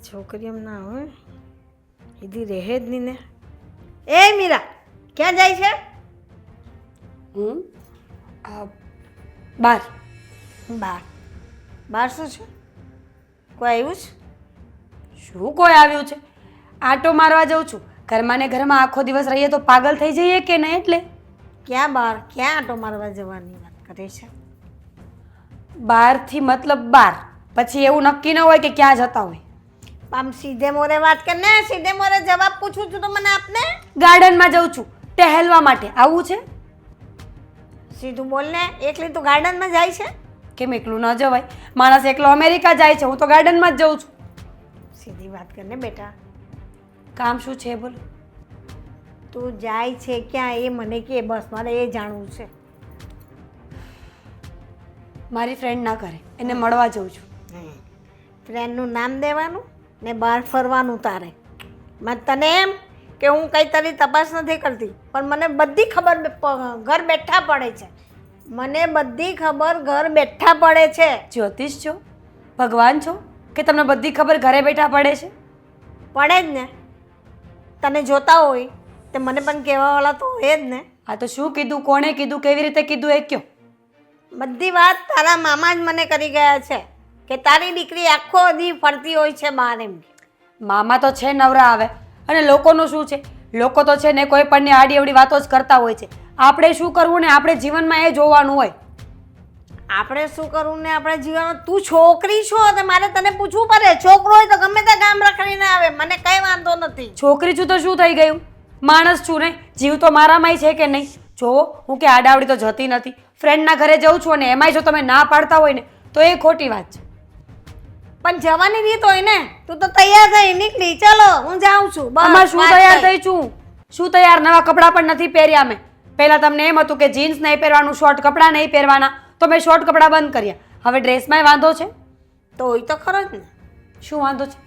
છોકરી એમ ના હોય ઈધી રહે જ નહીં ને. એ મીરા ક્યાં જાય છે? હું બાર. બાર બાર શું છે? કોઈ આવ્યું છે? શું કોઈ આવ્યું છે? આટો મારવા જાઉં છું. ઘરમાં ને ઘરમાં આખો દિવસ રહીએ તો પાગલ થઈ જઈએ કે નહીં? એટલે ક્યાં બાર? ક્યાં આટો મારવા જવાની વાત કરે છે? બહારથી મતલબ બાર. પછી એવું નક્કી ન હોય કે ક્યાં જતા હોય. આમ સીધે મોરે વાત કરને. સીધે મોરે જવાબ પૂછું છું તો મને આપને. ગાર્ડનમાં જાઉં છું ટહેલવા માટે. આવું છે? સીધું બોલને. એકલી તું ગાર્ડનમાં જાય છે? કેમ એકલું ન જવાય? માણસ એકલો અમેરિકા જાય છે, હું તો ગાર્ડનમાં જ જાઉં છું. સીધી વાત કરને બેટા. કામ શું છે બોલો? તું જાય છે ક્યાં એ મને કે, બસ મારે એ જાણવું છે. મારી ફ્રેન્ડ ના કરે, એને મળવા જાઉં છું. ફ્રેન્ડનું નામ દેવાનું ને બહાર ફરવાનું તારે. મેં તને એમ કે હું કંઈ તારી તપાસ નથી કરતી, પણ મને બધી ખબર ઘર બેઠા પડે છે. મને બધી ખબર ઘર બેઠા પડે છે. જ્યોતિષ છો? ભગવાન છો કે તમને બધી ખબર ઘરે બેઠા પડે છે? પડે જ ને. તને જોતા હોય તે મને પણ કહેવાવાળા તો હોય જ ને. આ તો શું કીધું, કોણે કીધું, કેવી રીતે કીધું એ કયો. બધી વાત તારા મામા જ મને કરી ગયા છે કે તારી દીકરી આખો દી ફરતી હોય છે બહાર. એમ મામા તો છે નવરા આવે, અને લોકોનું શું છે? લોકો તો છે ને કોઈ પણ આડી અવડી વાતો જ કરતા હોય છે. આપણે શું કરવું ને આપણે જીવનમાં એ જોવાનું હોય. આપણે શું કરવું ને આપણે જીવનમાં. તું છોકરી છો તો મારે તને પૂછવું પડે. છોકરો હોય તો ગમે તે ગામ રખડીને આવે, મને કઈ વાંધો નથી. છોકરી છું તો શું થઈ ગયું? માણસ છું ને, જીવ તો મારામાંય છે કે નહીં? જોવો, હું કે આડાવડી તો જતી નથી. ફ્રેન્ડના ઘરે જાઉં છું અને એમાંય જો તમે ના પાડતા હોય ને તો એ ખોટી વાત છે. પણ જવાની રીત હોય ને. તું તો તૈયાર થઈ નીકળી. ચલો હું જાઉં છું. બસ આમાં શું વાત તૈયાર થઈ. થઈ છું? શું તૈયાર? નવા કપડાં પણ નથી પહેર્યા મેં. પહેલા તમને એમ હતું કે જીન્સ નહીં પહેરવાનું, શોર્ટ કપડાં નહીં પહેરવાના, તો મેં શોર્ટ કપડાં બંધ કર્યા. હવે ડ્રેસમાંય વાંધો છે. તો હોય તો ખરો જ ને. શું વાંધો છે?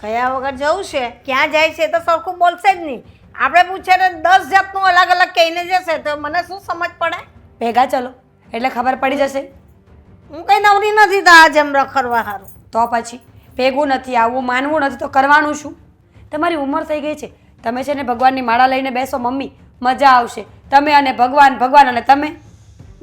કયા વગર જવું છે? ક્યાં જાય છે તો સરખું બોલશે જ નહીં. આપણે પૂછે ને 10 જાતનું અલગ અલગ કહીને જશે તો મને શું સમજ પડે? ભેગા ચલો એટલે ખબર પડી જશે. હું કઈ નવરી નથી તો આ જેમ રખડવા હારું. તો પછી ભેગું નથી આવવું, માનવું નથી તો કરવાનું શું? તમારી ઉંમર થઈ ગઈ છે. તમે છે ને ભગવાનની માળા લઈને બેસો મમ્મી, મજા આવશે. તમે અને ભગવાન, ભગવાન અને તમે.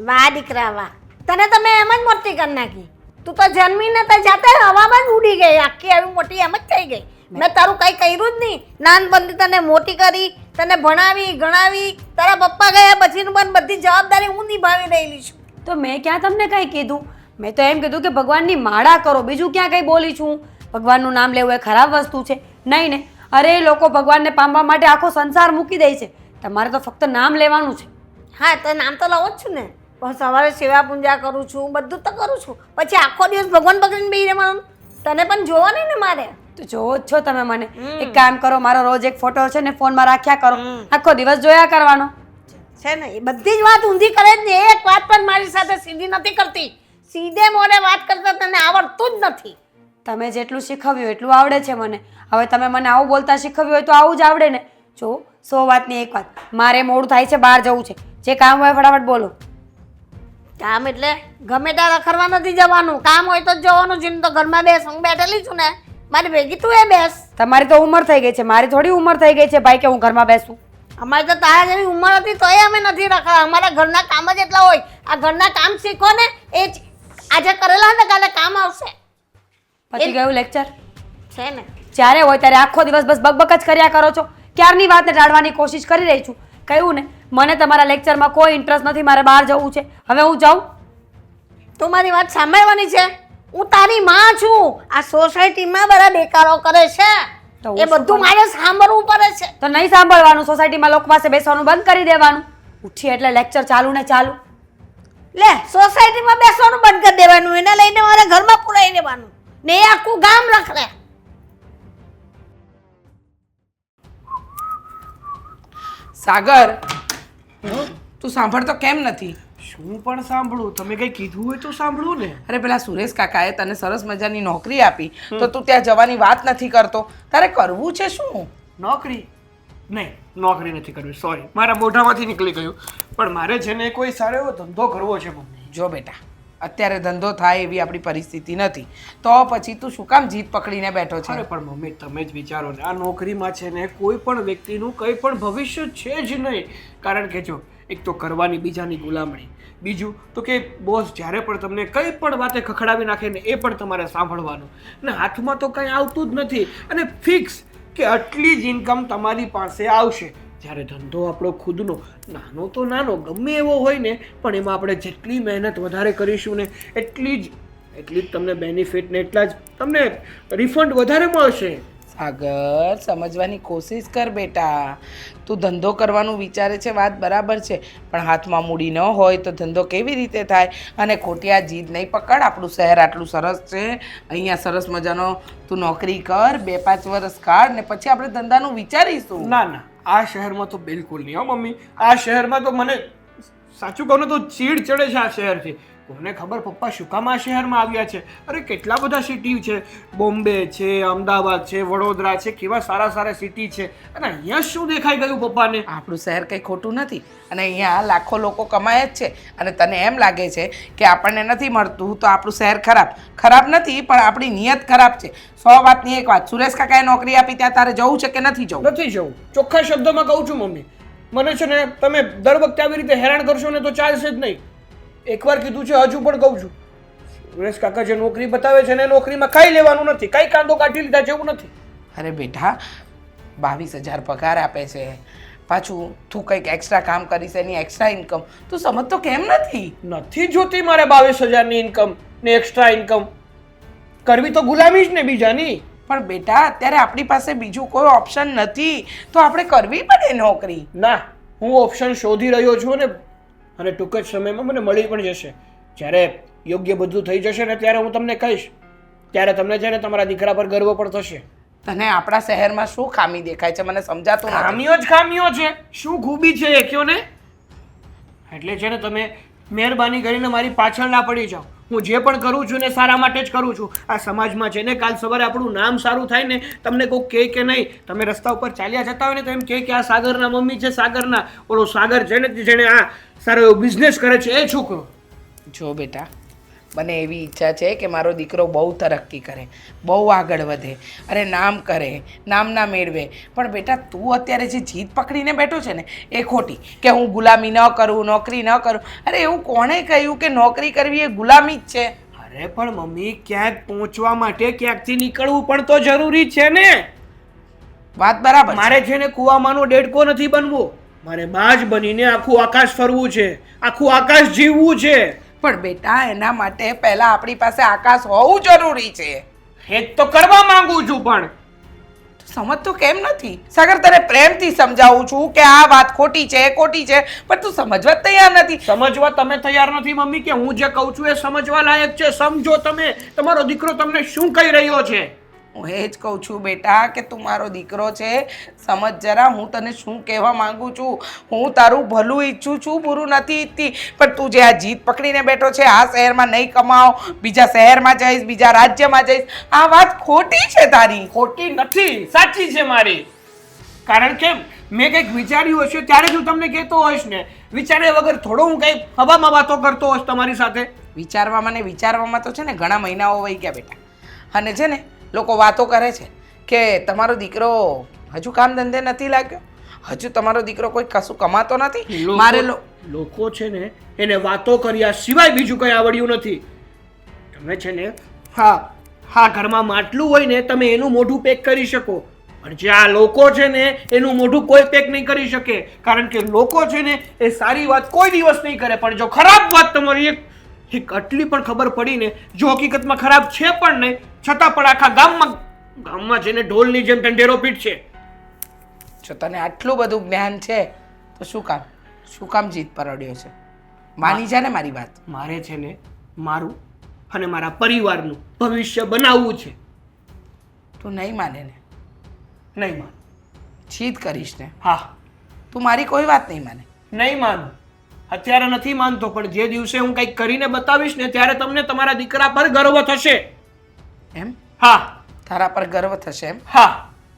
વાહ દીકરા વાહ. તને તમે એમ જ મોટી કરી નાખી. તું તો જન્મીને તો જાતે હવામાં જ ઉડી ગઈ. આખી આવી મોટી એમ જ થઈ ગઈ. મેં તારું કંઈ કર્યું જ નહીં. નાનપણથી તને મોટી કરી, તને ભણાવી ગણાવી. તારા પપ્પા ગયા પછીનું પણ બધી જવાબદારી હું નિભાવી રહેલી છું. તો મેં ક્યાં તમને કંઈ કીધું? મેં તો એમ કીધું કે ભગવાનની માળા કરો. બીજું ક્યાં કંઈ બોલી છું? ભગવાનનું નામ લેવું એ ખરાબ વસ્તુ છે? નહીં ને. અરે લોકો ભગવાનને પામવા માટે આખો સંસાર મૂકી દે છે. તમારે તો ફક્ત નામ લેવાનું છે. હા તો નામ તો લઉં જ છું ને. પણ સવારે સેવા પૂજા કરું છું, બધું તો કરું છું. પછી આખો દિવસ ભગવાન પકડીને બેસી રહેવાનું. તને પણ જોવાની ને મારે. તો જોવો જ છો તમે મને. એક કામ કરો, મારો રોજ એક ફોટો છે ને ફોનમાં રાખ્યા કરો. આખો દિવસ જોયા કરવાનો છે ને. એ બધી જ વાત ઊંધી કરે જ ને. એક વાત પણ મારી સાથે સીધી નથી કરતી. સીધે મોઢે વાત કરતા તને આવડતું જ નથી. તમે જેટલું શીખવ્યું એટલું આવડે છે મને. હવે તમે મને આવું બોલતા શીખવ્યું હોય તો આવું જ આવડે ને. જો 100 વાતની એક વાત, મારે મોડું થાય છે, બહાર જવું છે. જે કામ હોય ફટાફટ બોલો. કામ એટલે ગમે ત્યાં રખડવા નથી જવાનું. કામ હોય તો જ જવાનું. જેમ તો ઘરમાં બેસ. હું બેઠેલી છું ને, મારી ભેગી તું એ બેસ. તમારી તો ઉંમર થઈ ગઈ છે, મારી થોડી ઉંમર થઈ ગઈ છે ભાઈ કે હું ઘરમાં બેસું. અમારી તો તારા જેવી ઉંમર હતી તોય અમે નથી રખડા. અમારા ઘરના કામ જ એટલા હોય. આ ઘરના કામ શીખો ને, એ જ આજે કરેલા ને કાલે કામ આવશે. પછી ગયું લેક્ચર છે ને. જ્યારે હોય ત્યારે આખો દિવસ બસ બકબક જ કર્યા કરો છો. ક્યારની વાતને ટાળવાની કોશિશ કરી રહી છું. કહ્યું ને, મને તમારા લેક્ચરમાં કોઈ ઇન્ટરેસ્ટ નથી. મારે બહાર જવું છે. હવે હું જાઉં? તું મારી વાત સાંભળવાની છે? હું તારી માં છું. આ સોસાયટીમાં બધા બેકારો કરે છે, એ બધું મારે સાંભળવું પડે છે. તો નહીં સાંભળવાનું. સોસાયટીમાં લોકો પાસે બેસવાનું બંધ કરી દેવાનું. ઉઠી એટલે લેક્ચર ચાલુ ને ચાલુ. લે, સોસાયટીમાં બેસવાનું બંધ કરી દેવાનું. એને લઈને મારે ઘરમાં પુરાઈ દેવાનું ને એ આખું ગામ રખડે. સાગર, તું સાંભળતો કેમ નથી? શું પણ સાંભળું? તમે કંઈ કીધું હોય તો સાંભળું ને. અરે પેલા સુરેશ કાકાએ તને સરસ મજાની નોકરી આપી તો તું ત્યાં જવાની વાત નથી કરતો. તારે કરવું છે શું? નોકરી? નહીં, નોકરી નથી કરવી. સોરી, મારા મોઢામાંથી નીકળી ગયું. પણ મારે છે ને કોઈ સારો એવો ધંધો કરવો છે મમ્મી. જો બેટા, અત્યારે ધંધો થાય એવી આપણી પરિસ્થિતિ નથી તો પછી તું શું કામ જીત પકડીને બેઠો છે અરે પણ મમ્મી તમે જ વિચારો ને આ નોકરીમાં છે ને કોઈ પણ વ્યક્તિનું કંઈ પણ ભવિષ્ય છે જ નહીં. કારણ કે જો એક તો કરવાની બીજાની ગુલામણી, બીજું તો કે બોસ જ્યારે પણ તમને કંઈ પણ વાતે ખખડાવી નાખે ને એ પણ તમારે સાંભળવાનું, ને હાથમાં તો કંઈ આવતું જ નથી અને ફિક્સ કે આટલી જ ઇન્કમ તમારી પાસે આવશે. જ્યારે ધંધો આપણો ખુદનો નાનો તો નાનો ગમે એવો હોય ને પણ એમાં આપણે જેટલી મહેનત વધારે કરીશું ને એટલી જ તમને બેનિફિટ ને એટલા જ તમને રિફંડ વધારે મળશે. સાગર સમજવાની કોશિશ કર બેટા, તું ધંધો કરવાનું વિચારે છે વાત બરાબર છે પણ હાથમાં મૂડી ન હોય તો ધંધો કેવી રીતે થાય? અને ખોટી આ જીદ નહીં પકડ. આપણું શહેર આટલું સરસ છે, અહીંયા સરસ મજાનો તું નોકરી કર, 2-5 વર્ષ કાઢ ને પછી આપણે ધંધાનું વિચારીશું. ના ના, આ શહેરમાં તો બિલકુલ નહીં હો મમ્મી. આ શહેરમાં તો મને સાચું કહું ને તો ચીડ ચડે છે આ શહેરથી. કોને ખબર પપ્પા શું કામ આ શહેરમાં આવ્યા છે? અરે કેટલા બધા સિટી છે, બોમ્બે છે, અમદાવાદ છે, વડોદરા છે, કેવા સારા સારા સિટી છે અને અહીંયા શું દેખાઈ ગયું પપ્પાને? આપણું શહેર કંઈ ખોટું નથી અને અહીંયા લાખો લોકો કમાય જ છે અને તને એમ લાગે છે કે આપણને નથી મળતું તો આપણું શહેર ખરાબ નથી પણ આપણી નિયત ખરાબ છે. 100 વાતની એક વાત, સુરેશ કાકાએ નોકરી આપી ત્યાં તારે જવું છે કે નથી જવું? નથી જવું. ચોખ્ખા શબ્દોમાં કહું છું મમ્મી, મને છે ને તમે દર વખતે આવી રીતે હેરાન કરશો ને તો ચાલશે જ નહીં. એકવાર કીધું છે, હજુ પણ કહું છું, સુરેશ કાકા જે નોકરી બતાવે છે ને નોકરીમાં કાંઈ લેવાનું નથી, કાંઈ કાંદો કાઢી લીધા જેવું નથી. અરે બેટા 22,000 પગાર આપે છે, પાછું તું કંઈક એક્સ્ટ્રા કામ કરીશ એની એક્સ્ટ્રા ઇન્કમ તું સમજતો કેમ નથી જોતી મારે 22,000ની ઇન્કમ ને એક્સ્ટ્રા ઇન્કમ કરવી તો ગુલામી જ ને બીજાની. પણ બેટા અત્યારે આપણી પાસે બીજું કોઈ ઓપ્શન નથી તો આપણે કરવી પડે નોકરી. ના, હું ઓપ્શન શોધી રહ્યો છું ને અને ટૂંક જ સમયમાં મને મળી પણ જશે. જ્યારે યોગ્ય બધું થઈ જશે ને ત્યારે હું તમને કહીશ, ત્યારે તમને છે ને તમારા દીકરા પર ગર્વ પણ થશે. તને આપણા શહેરમાં શું ખામી દેખાય છે મને સમજાતું નથી. ખામીઓ જ ખામીઓ છે, શું ખૂબી છે એ કયો ને. એટલે છે ને તમે મહેરબાની કરીને મારી પાછળ ના પડી જાઓ. હું જે પણ કરું છું ને સારા માટે જ કરું છું. આ સમાજમાં છે ને કાલ સવારે આપણું નામ સારું થાય ને, તમને કોઈ કહે કે નહીં, તમે રસ્તા ઉપર ચાલ્યા જતા હોય ને તો એમ કહે કે આ સાગરના મમ્મી છે, સાગરના ઓલો સાગર છે ને જેણે આ સારો એવો બિઝનેસ કરે છે એ છોકરો. જો બેટા મને એવી ઈચ્છા છે કે મારો દીકરો બહુ તરક્કી કરે, બહુ આગળ વધે, અરે નામ કરે, નામના મેળવે. પણ બેટા તું અત્યારે જે જીદ પકડીને બેઠો છે ને એ ખોટી, કે હું ગુલામી ન કરું, નોકરી ન કરું. અરે એવું કોણે કહ્યું કે નોકરી કરવી એ ગુલામી જ છે? અરે પણ મમ્મી ક્યાંક પહોંચવા માટે ક્યાંકથી નીકળવું પણ તો જરૂરી છે ને. વાત બરાબર. મારે છે ને કુવામાંનો ડેડકો નથી બનવું, મારે બાજ બનીને આખું આકાશ ફરવું છે, આખું આકાશ જીવવું છે. પણ બેટા એના માટે પહેલા આપણી પાસે આકાશ હોવું જરૂરી છે. એ જ તો કરવા માંગુ છું પણ તું સમજતો કેમ નથી? સાગર તને પ્રેમથી સમજાવું છું કે આ વાત ખોટી છે, ખોટી છે, પણ તું સમજવા જ તૈયાર નથી. સમજવા તમે તૈયાર નથી મમ્મી કે હું જે કહું છું એ સમજવા લાયક છે. સમજો તમે, તમારો દીકરો તમને શું કહી રહ્યો છે. હું એ જ કહું છું બેટા કે તું મારો દીકરો છે, સમજ જરા હું તને શું કહેવા માંગુ છું. હું તારું ભલું ઈચ્છું છું, બુરું નથી ઈચ્છતી, પણ તું જે આ જીદ પકડીને બેઠો છે, આ શહેરમાં નહીં કમાઓ, બીજા શહેરમાં જઈશ, બીજા રાજ્યમાં જઈશ, આ વાત ખોટી છે તારી. ખોટી નથી, સાચી છે મારી. કારણ કે મેં કંઈક વિચાર્યું હશે ત્યારે જ હું તમને કહેતો હોઈશ ને. વિચાર્યા વગર થોડો હું કંઈક હવામાં વાતો કરતો હોઈશ તમારી સાથે. વિચારવામાં તો છે ને ઘણા મહિનાઓ વહી ગયા બેટા. અને છે ને લોકો વાતો કરે છે કે તમારો દીકરો હજુ કામ ધંધે નથી લાગ્યો, હજુ તમારો દીકરો કોઈ કશું કમાતો નથી. મારે લોકો છે ને એને વાતો કર્યા સિવાય બીજું કંઈ આવડ્યું નથી. તમે છે ને હા ઘરમાં માટલું હોય ને તમે એનું મોઢું પેક કરી શકો, પણ જે આ લોકો છે ને એનું મોઢું કોઈ પેક નહીં કરી શકે. કારણ કે લોકો છે ને એ સારી વાત કોઈ દિવસ નહીં કરે, પણ જો ખરાબ વાત તમારી એક આટલી પણ ખબર પડી ને, જો હકીકતમાં ખરાબ છે પણ નહીં છતાં પણ આખા ગામમાં જઈને ઢોલની જેમ ઢંઢેરો પીટશે. જો તને આટલું બધું જ્ઞાન છે તો શું કામ જીત પર અડ્યો છે? માની જા ને મારી વાત. મારે છે ને મારું અને મારા પરિવારનું ભવિષ્ય બનાવવું છે. તું નહીં માને ને? નહીં માનું. જીદ કરીશ ને? હા. તું મારી કોઈ વાત નહીં માને? નહીં માનું. અત્યારે નથી માનતો, પણ જે દિવસે હું કંઈક કરીને બતાવીશ ને ત્યારે તમને તમારા દીકરા પર ગર્વ થશે. એમ? હા. તારા પર ગર્વ થશે એમ? હા.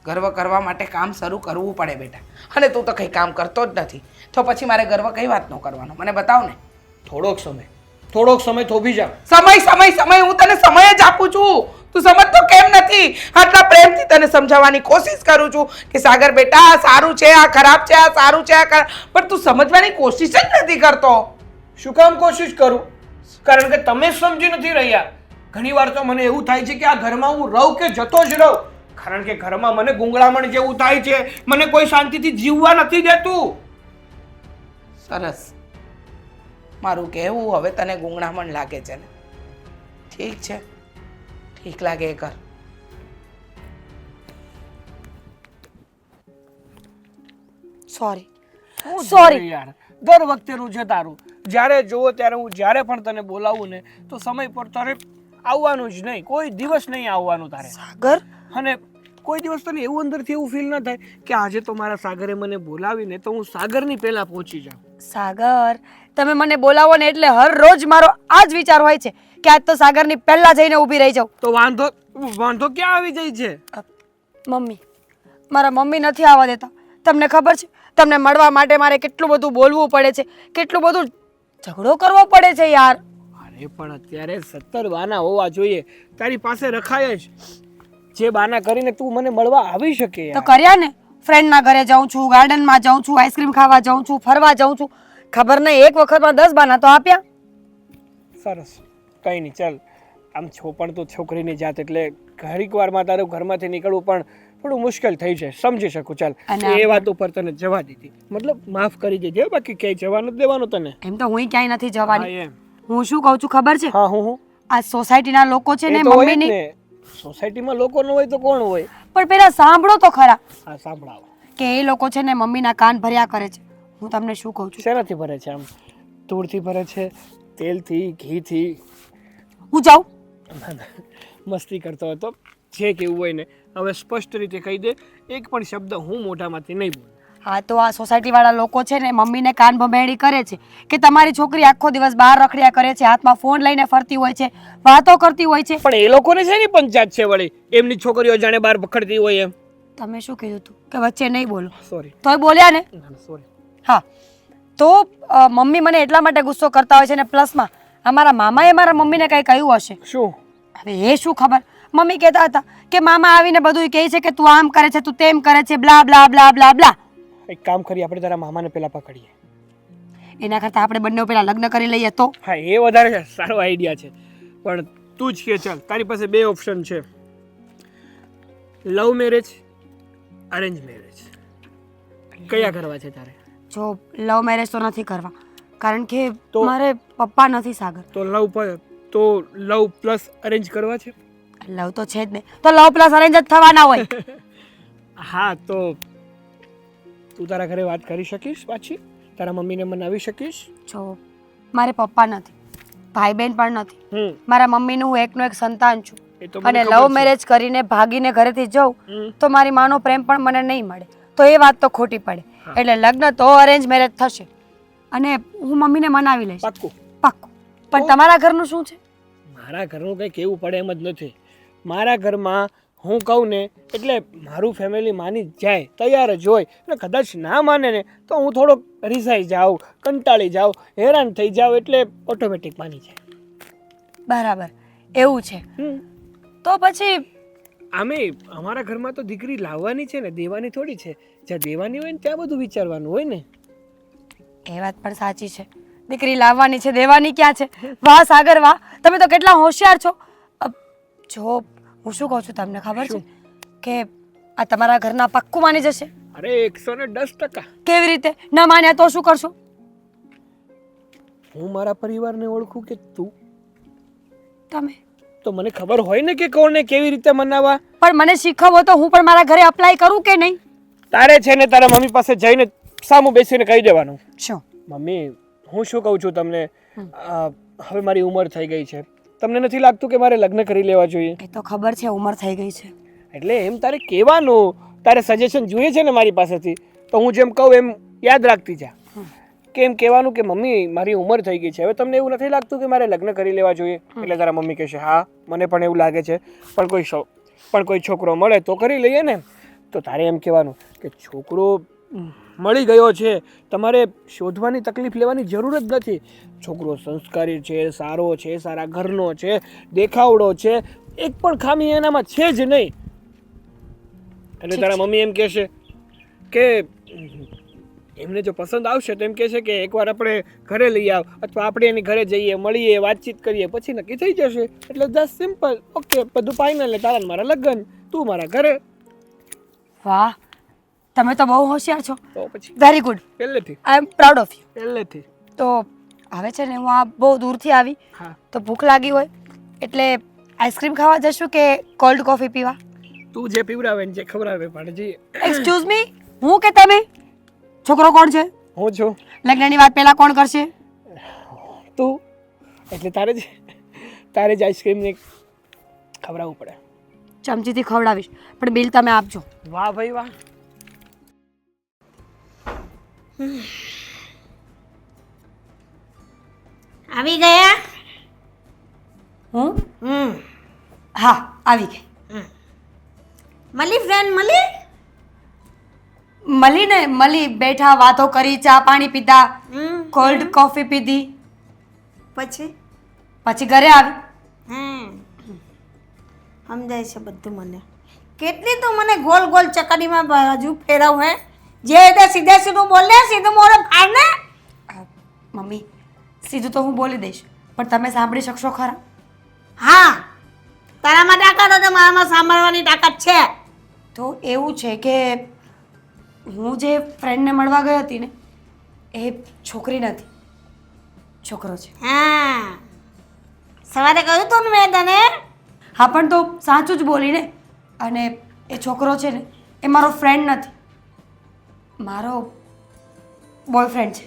ગર્વ કરવા માટે કામ શરૂ કરવું પડે બેટા, અને તું તો કંઈ કામ કરતો જ નથી, તો પછી મારે ગર્વ કઈ વાતનો કરવાનો મને બતાવ ને. થોડોક સમય થોડોક સમય થોભી જા. સમય સમય સમય હું તને સમય જ આપું છું. તું સમજતો કેમ નથી? આટલા પ્રેમથી તને સમજાવવાની કોશિશ કરું છું કે સાગર બેટા આ સારું છે, આ ખરાબ છે, આ સારું છે, આ ખરાબ, પણ તું સમજવાની કોશિશ જ નથી કરતો. શું કામ કોશિશ કરું? કારણ કે તમે સમજી નથી રહ્યા. ઘણીવાર તો મને એવું થાય છે કે આ ઘરમાં હું રહું કે જતો જ રહું, કારણ કે ઘરમાં મને ગુંગળામણ જેવું થાય છે. મને કોઈ શાંતિથી જીવવા નથી દેતું. સરસ. મારું કહેવું હવે તને ગુંગળામણ લાગે છે ને? ઠીક છે, ઠીક લાગે એ કર. સોરી શું Sorry. છે યાર, દર વખતેનું છે તારું. જ્યારે જોવો ત્યારે હું જ્યારે પણ તને બોલાવું ને તો સમય પર તારે આવવાનું જ નહીં, કોઈ દિવસ નહીં આવવાનું તારે. સાગર અને કોઈ દિવસ તને એવું અંદરથી એવું ફીલ ન થાય કે આજે તો મારા સાગરે મને બોલાવીને તો હું સાગરની પહેલા પહોંચી જાઉં. સાગર તમે મને બોલાવો ને એટલે હર રોજ મારો આ જ વિચાર હોય છે કે આજ તો સાગરની પહેલા જઈને ઊભી રહી જાઉં. તો વાંધો ક્યાં આવી જાય છે? મમ્મી મારા મમ્મી નથી આવવા દેતા. તમને ખબર છે તમને મળવા માટે મારે કેટલું બધું બોલવું પડે છે, કેટલું બધું ઝઘડો કરવો પડે છે યાર. અરે પણ અત્યારે 17 બાના હોવા જોઈએ, તારી પાસે રખાય જ. જે બાના કરીને તું મને મળવા આવી શકે તો યાર. કર્યા ને, ફ્રેન્ડના ઘરે જાઉં છું, ગાર્ડનમાં જાઉં છું, આઈસ્ક્રીમ ખાવા જાઉં છું, ફરવા જાઉં છું. ખબર નહીં એક વખતમાં 10 બાના તો આપ્યા. સરસ, કંઈ નહીં, ચાલ. આમ છો પણ તું છોકરીની જાત એટલે ઘડીક વારમાં તારું ઘરમાંથી નીકળવું પણ થોડું મુશ્કેલ થઈ જાય, સમજી શકું. ચાલ, અને એ વાત ઉપર તને જવા દીધી, મતલબ માફ કરી દેજે, બાકી ક્યાંય જવાનું જ દેવાનું તને. એમ તો હું ક્યાંય નથી જવાની. હા, એમ. હું શું કહું છું ખબર છે? હા, હું આ સોસાયટીના લોકો છે ને એ તો હોય જ મમ્મીની ને. સોસાયટીમાં લોકો ન હોય તો કોણ હોય? પણ પેલા સાંભળો તો ખરા હા, સાંભળાવો. કે એ લોકો છે ને મમ્મીના કાન ભર્યા કરે છે. હું તમને શું કહું છું, શેનાથી ભરે છે? આમ ધૂળથી ભરે છે, તેલથી, ઘીથી? હું જાઉં? ના, ના, મસ્તી કરતો હતો. જે કેવું હોય ને હવે સ્પષ્ટ રીતે કહી દે, એક પણ શબ્દ હું મોઢામાંથી નહીં બોલું. હા તો આ સોસાયટીવાળા લોકો છે ને મમ્મીને કાન ભમેડી કરે છે કે તમારી છોકરી આખો દિવસ બહાર રખડ્યા કરે છે, હાથમાં ફોન લઈને ફરતી હોય છે, વાતો કરતી હોય છે. પણ એ લોકોને છે ને પંચાયત છે વળી, એમની છોકરીઓ જાણે બહાર ભખડતી હોય એમ. તમે શું કીધું તું કે વચ્ચે નહીં બોલો? સોરી. તોય બોલ્યા ને. સોરી. હા તો મમ્મી મને એટલા માટે ગુસ્સો કરતા હોય છે ને પ્લસમાં અમારા મામાએ મારા મમ્મીને કંઈ કહ્યું હશે. શું? હવે એ શું ખબર. મમ્મી કહેતા હતા કે મામા આવીને બધું કહે છે કે તું આમ કરે છે, તું તેમ કરે છે, બ્લા બ્લા બ્લા બ્લા બ્લા. એક કામ કરીએ, આપણે તારા મામાને પેલા પકડીએ. એના કરતાં આપણે બંને પેલા લગ્ન કરી લઈએ તો. હા, એ વધારે સારો આઈડિયા છે. પણ તું જ કે, ચાલ, તારી પાસે 2 ઓપ્શન છે, લવ મેરેજ, અરેન્જ મેરેજ. કયા કરવા છે તારે? જો લવ મેરેજ તો નથી કરવા, કારણ કે તો? મારે પપ્પા નથી સાગર. તો લવ પ્લસ અરેન્જ કરવા છે? લવ તો છે જ ને, તો લવ પ્લસ અરેન્જ જ થવાના હોય. હા, તો તું તારા ઘરે વાત કરી શકીશ, પાછી તારા મમ્મીને મનાવી શકીશ. જો મારે પપ્પા નથી, ભાઈ બહેન પણ નથી. હમ મારા મમ્મીનું હું એકનો એક સંતાન છું. એ તો મને અને ખબર લવ છે. મેરેજ કરીને ભાગીને ઘરેથી જાઉં હમ. તો મારી માનો પ્રેમ પણ મને નહીં મળે, તો એ વાત તો ખોટી પડે. એટલે લગ્ન તો અરેન્જ મેરેજ થશે અને હું મમ્મીને મનાવી લઈશ, પાક્કું? પાક્કું. પણ તમારા ઘરનું શું છે? મારા ઘરનું કંઈ કેવું પડે એમ જ નથી. મારા ઘરમાં હું કહું ને એટલે મારું ફેમિલી માની જાય, તૈયાર જ હોય. અને કદાચ ના માને ને તો હું થોડોક રીસાઈ જાઉં, કંટાળી જાઉં, હેરાન થઈ જાઉં, એટલે ઓટોમેટિક માની જાય. બરાબર, એવું છે. તો પછી આમે અમારા ઘરમાં તો દીકરી લાવવાની છે ને, દેવાની થોડી છે. જ્યાં દેવાની હોય ને ત્યાં બધું વિચારવાનું હોય ને. એ વાત પણ સાચી છે. દીકરી લાવવાની છે, દેવાની ક્યાં છે? વાહ સાગર વાહ, તમે તો કેટલા હોશિયાર છો. જો હું શું કહું છું તમને ખબર છે કે આ તમારા ઘરના પાક્કું માની જશે? અરે 110%. કેવી રીતે? ન માન્યા તો શું કરશો? હું મારા પરિવારને ઓળખું કે તું? તમે તો મને ખબર હોય ને કે કોને કેવી રીતે મનાવવા. પણ મને શીખવો તો હું પણ મારા ઘરે અપ્લાય કરું કે નહીં? તારે છે ને તારા મમ્મી પાસે જઈને સામું બેસીને કહી દેવાનું. શું? મમ્મી, હું શું કહું છું તમને, હવે મારી ઉંમર થઈ ગઈ છે. તમને નથી લાગતું કે મારે લગ્ન કરી લેવા જોઈએ? એ તો ખબર છે ઉંમર થઈ ગઈ છે, એટલે એમ તારે કહેવાનું. તારે સજેશન જોઈએ છે ને મારી પાસેથી, તો હું જેમ કહું એમ યાદ રાખતી જા. કે એમ કહેવાનું કે મમ્મી મારી ઉંમર થઈ ગઈ છે, હવે તમને એવું નથી લાગતું કે મારે લગ્ન કરી લેવા જોઈએ? એટલે તારા મમ્મી કહેશે હા મને પણ એવું લાગે છે, પણ કોઈ છોકરો મળે તો કરી લઈએ ને. તો તારે એમ કહેવાનું કે છોકરો મળી ગયો છે. તમારે શોધવાની તકલીફ લેવાની જરૂર જ નથી. છોકરો સંસ્કારી છે, સારો છે, સારા ઘરનો છે, દેખાવડો છે, એક પણ ખામી એનામાં છે જ નહીં. એટલે તારા મમ્મી એમ કહેશે કે એમને જો પસંદ આવશે તો એમ કહેશે કે એકવાર આપણે ઘરે લઈ આવ, અથવા આપણે એની ઘરે જઈએ, મળીએ, વાતચીત કરીએ, પછી નક્કી થઈ જશે. એટલે જસ્ટ સિમ્પલ, ઓકે, બધું ફાઇનલ. તારા ને મારા લગ્ન, તું મારા ઘરે. વાહ, તમે તો બહુ હોશિયાર છો. તો પછી વેરી ગુડ, પહેલેથી આઈ એમ પ્રાઉડ ઓફ યુ. પહેલેથી. તો હવે છે ને હું આ બહુ દૂરથી આવી હા, તો ભૂખ લાગી હોય એટલે આઈસ્ક્રીમ ખાવા જશું કે કોલ્ડ કોફી પીવા? તું જે પીવડાવે ને જે ખવડાવે પણ જઈએ. એક્સક્યુઝ મી, હું કે તમે? છોકરો કોણ છે? હું છું. લગ્નની વાત પહેલા કોણ કરશે? તું. એટલે તારે જ આઈસ્ક્રીમને ખવડાવવું પડે. ચમચીથી ખવડાવીશ પણ બિલ તમે આપજો. વાહ ભાઈ વાહ. આવી ગયા? હું હા આવી ગઈ. મળી ફ્રેન્ડ, મળી? મળીને મળી, બેઠા, વાતો કરી, ચા પાણી પીધા, કોલ્ડ કોફી પીધી, પછી પછી ઘરે આવી. સમજાય છે બધું મને. કેટલી તું મને ગોલ ગોલ ચકડીમાં બાજુ ફેરવ હે. જે રીતે સીધે સીધું બોલ ને, સીધું મોઢે ફાડ ને. મમ્મી સીધું તો હું બોલી દઈશ પણ તમે સાંભળી શકશો ખરા? હા, તારામાં તાકાત હતો, મારામાં સાંભળવાની તાકાત છે. તો એવું છે કે હું જે ફ્રેન્ડને મળવા ગઈ હતી ને એ છોકરી નથી, છોકરો છે. હા, સવારે કહ્યું તું ને મેં તને. હા પણ તો સાચું જ બોલીને. અને એ છોકરો છે ને એ મારો ફ્રેન્ડ નથી, મારો બોયફ્રેન્ડ છે.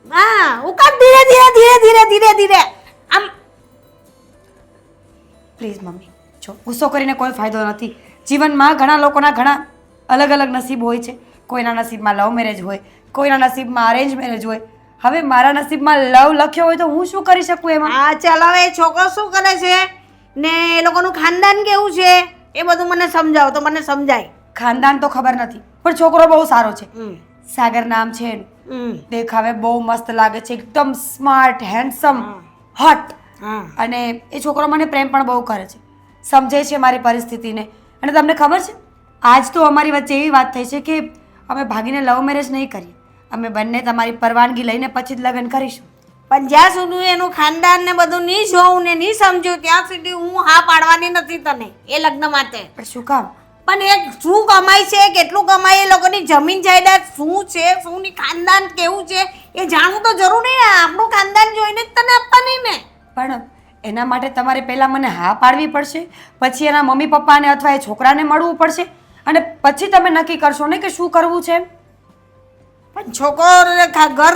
હા, ઉકાળ ધીરે ધીરે ધીરે ધીરે ધીરે ધીરે આમ. પ્લીઝ મમ્મી, જો ગુસ્સો કરીને કોઈ ફાયદો નથી. જીવનમાં ઘણા લોકોના ઘણા અલગ અલગ નસીબ હોય છે. કોઈના નસીબમાં લવ મેરેજ હોય, કોઈના નસીબમાં અરેન્જ મેરેજ હોય. હવે મારા નસીબમાં લવ લખ્યો હોય તો હું શું કરી શકું એમાં? હા ચાલ, હવે છોકરો શું કરે છે ને એ લોકોનું ખાનદાન કેવું છે એ બધું મને સમજાવો તો મને સમજાય. ખાનદાન તો ખબર નથી પણ છોકરો બહુ સારો છે. સાગર નામ છે એનું. દેખાવે બહુ મસ્ત લાગે છે, એકદમ સ્માર્ટ, હેન્ડસમ, હોટ. અને એ છોકરો મને પ્રેમ પણ બહુ કરે છે, સમજે છે મારી પરિસ્થિતિને. અને તમને ખબર છે આજ તો અમારી વચ્ચે એવી વાત થઈ છે કે અમે ભાગીને લવ મેરેજ નહીં કરીએ, અમે બંને તમારી પરવાનગી લઈને પછી જ લગ્ન કરીશું. પણ જ્યાં સુધી એનું ખાનદાન ને બધું નહીં જોઉં ને નહીં સમજ્યું ત્યાં સુધી હું હા પાડવાની નથી તને એ લગ્ન માટે. પણ શું કામ? પણ એ શું કમાય છે, કેટલું કમાય, એ લોકોની જમીન જાયદાદ શું છે, શું ની ખાનદાન કેવું છે એ જાણવું તો જરૂરી ને. આપણું ખાનદાન જોઈને જ તને આપવાની ને. પણ એના માટે તમારે પહેલાં મને હા પાડવી પડશે, પછી એના મમ્મી પપ્પાને અથવા એ છોકરાને મળવું પડશે અને પછી તમે નક્કી કરશો ને કે શું કરવું છે. પણ છોકરો ઘર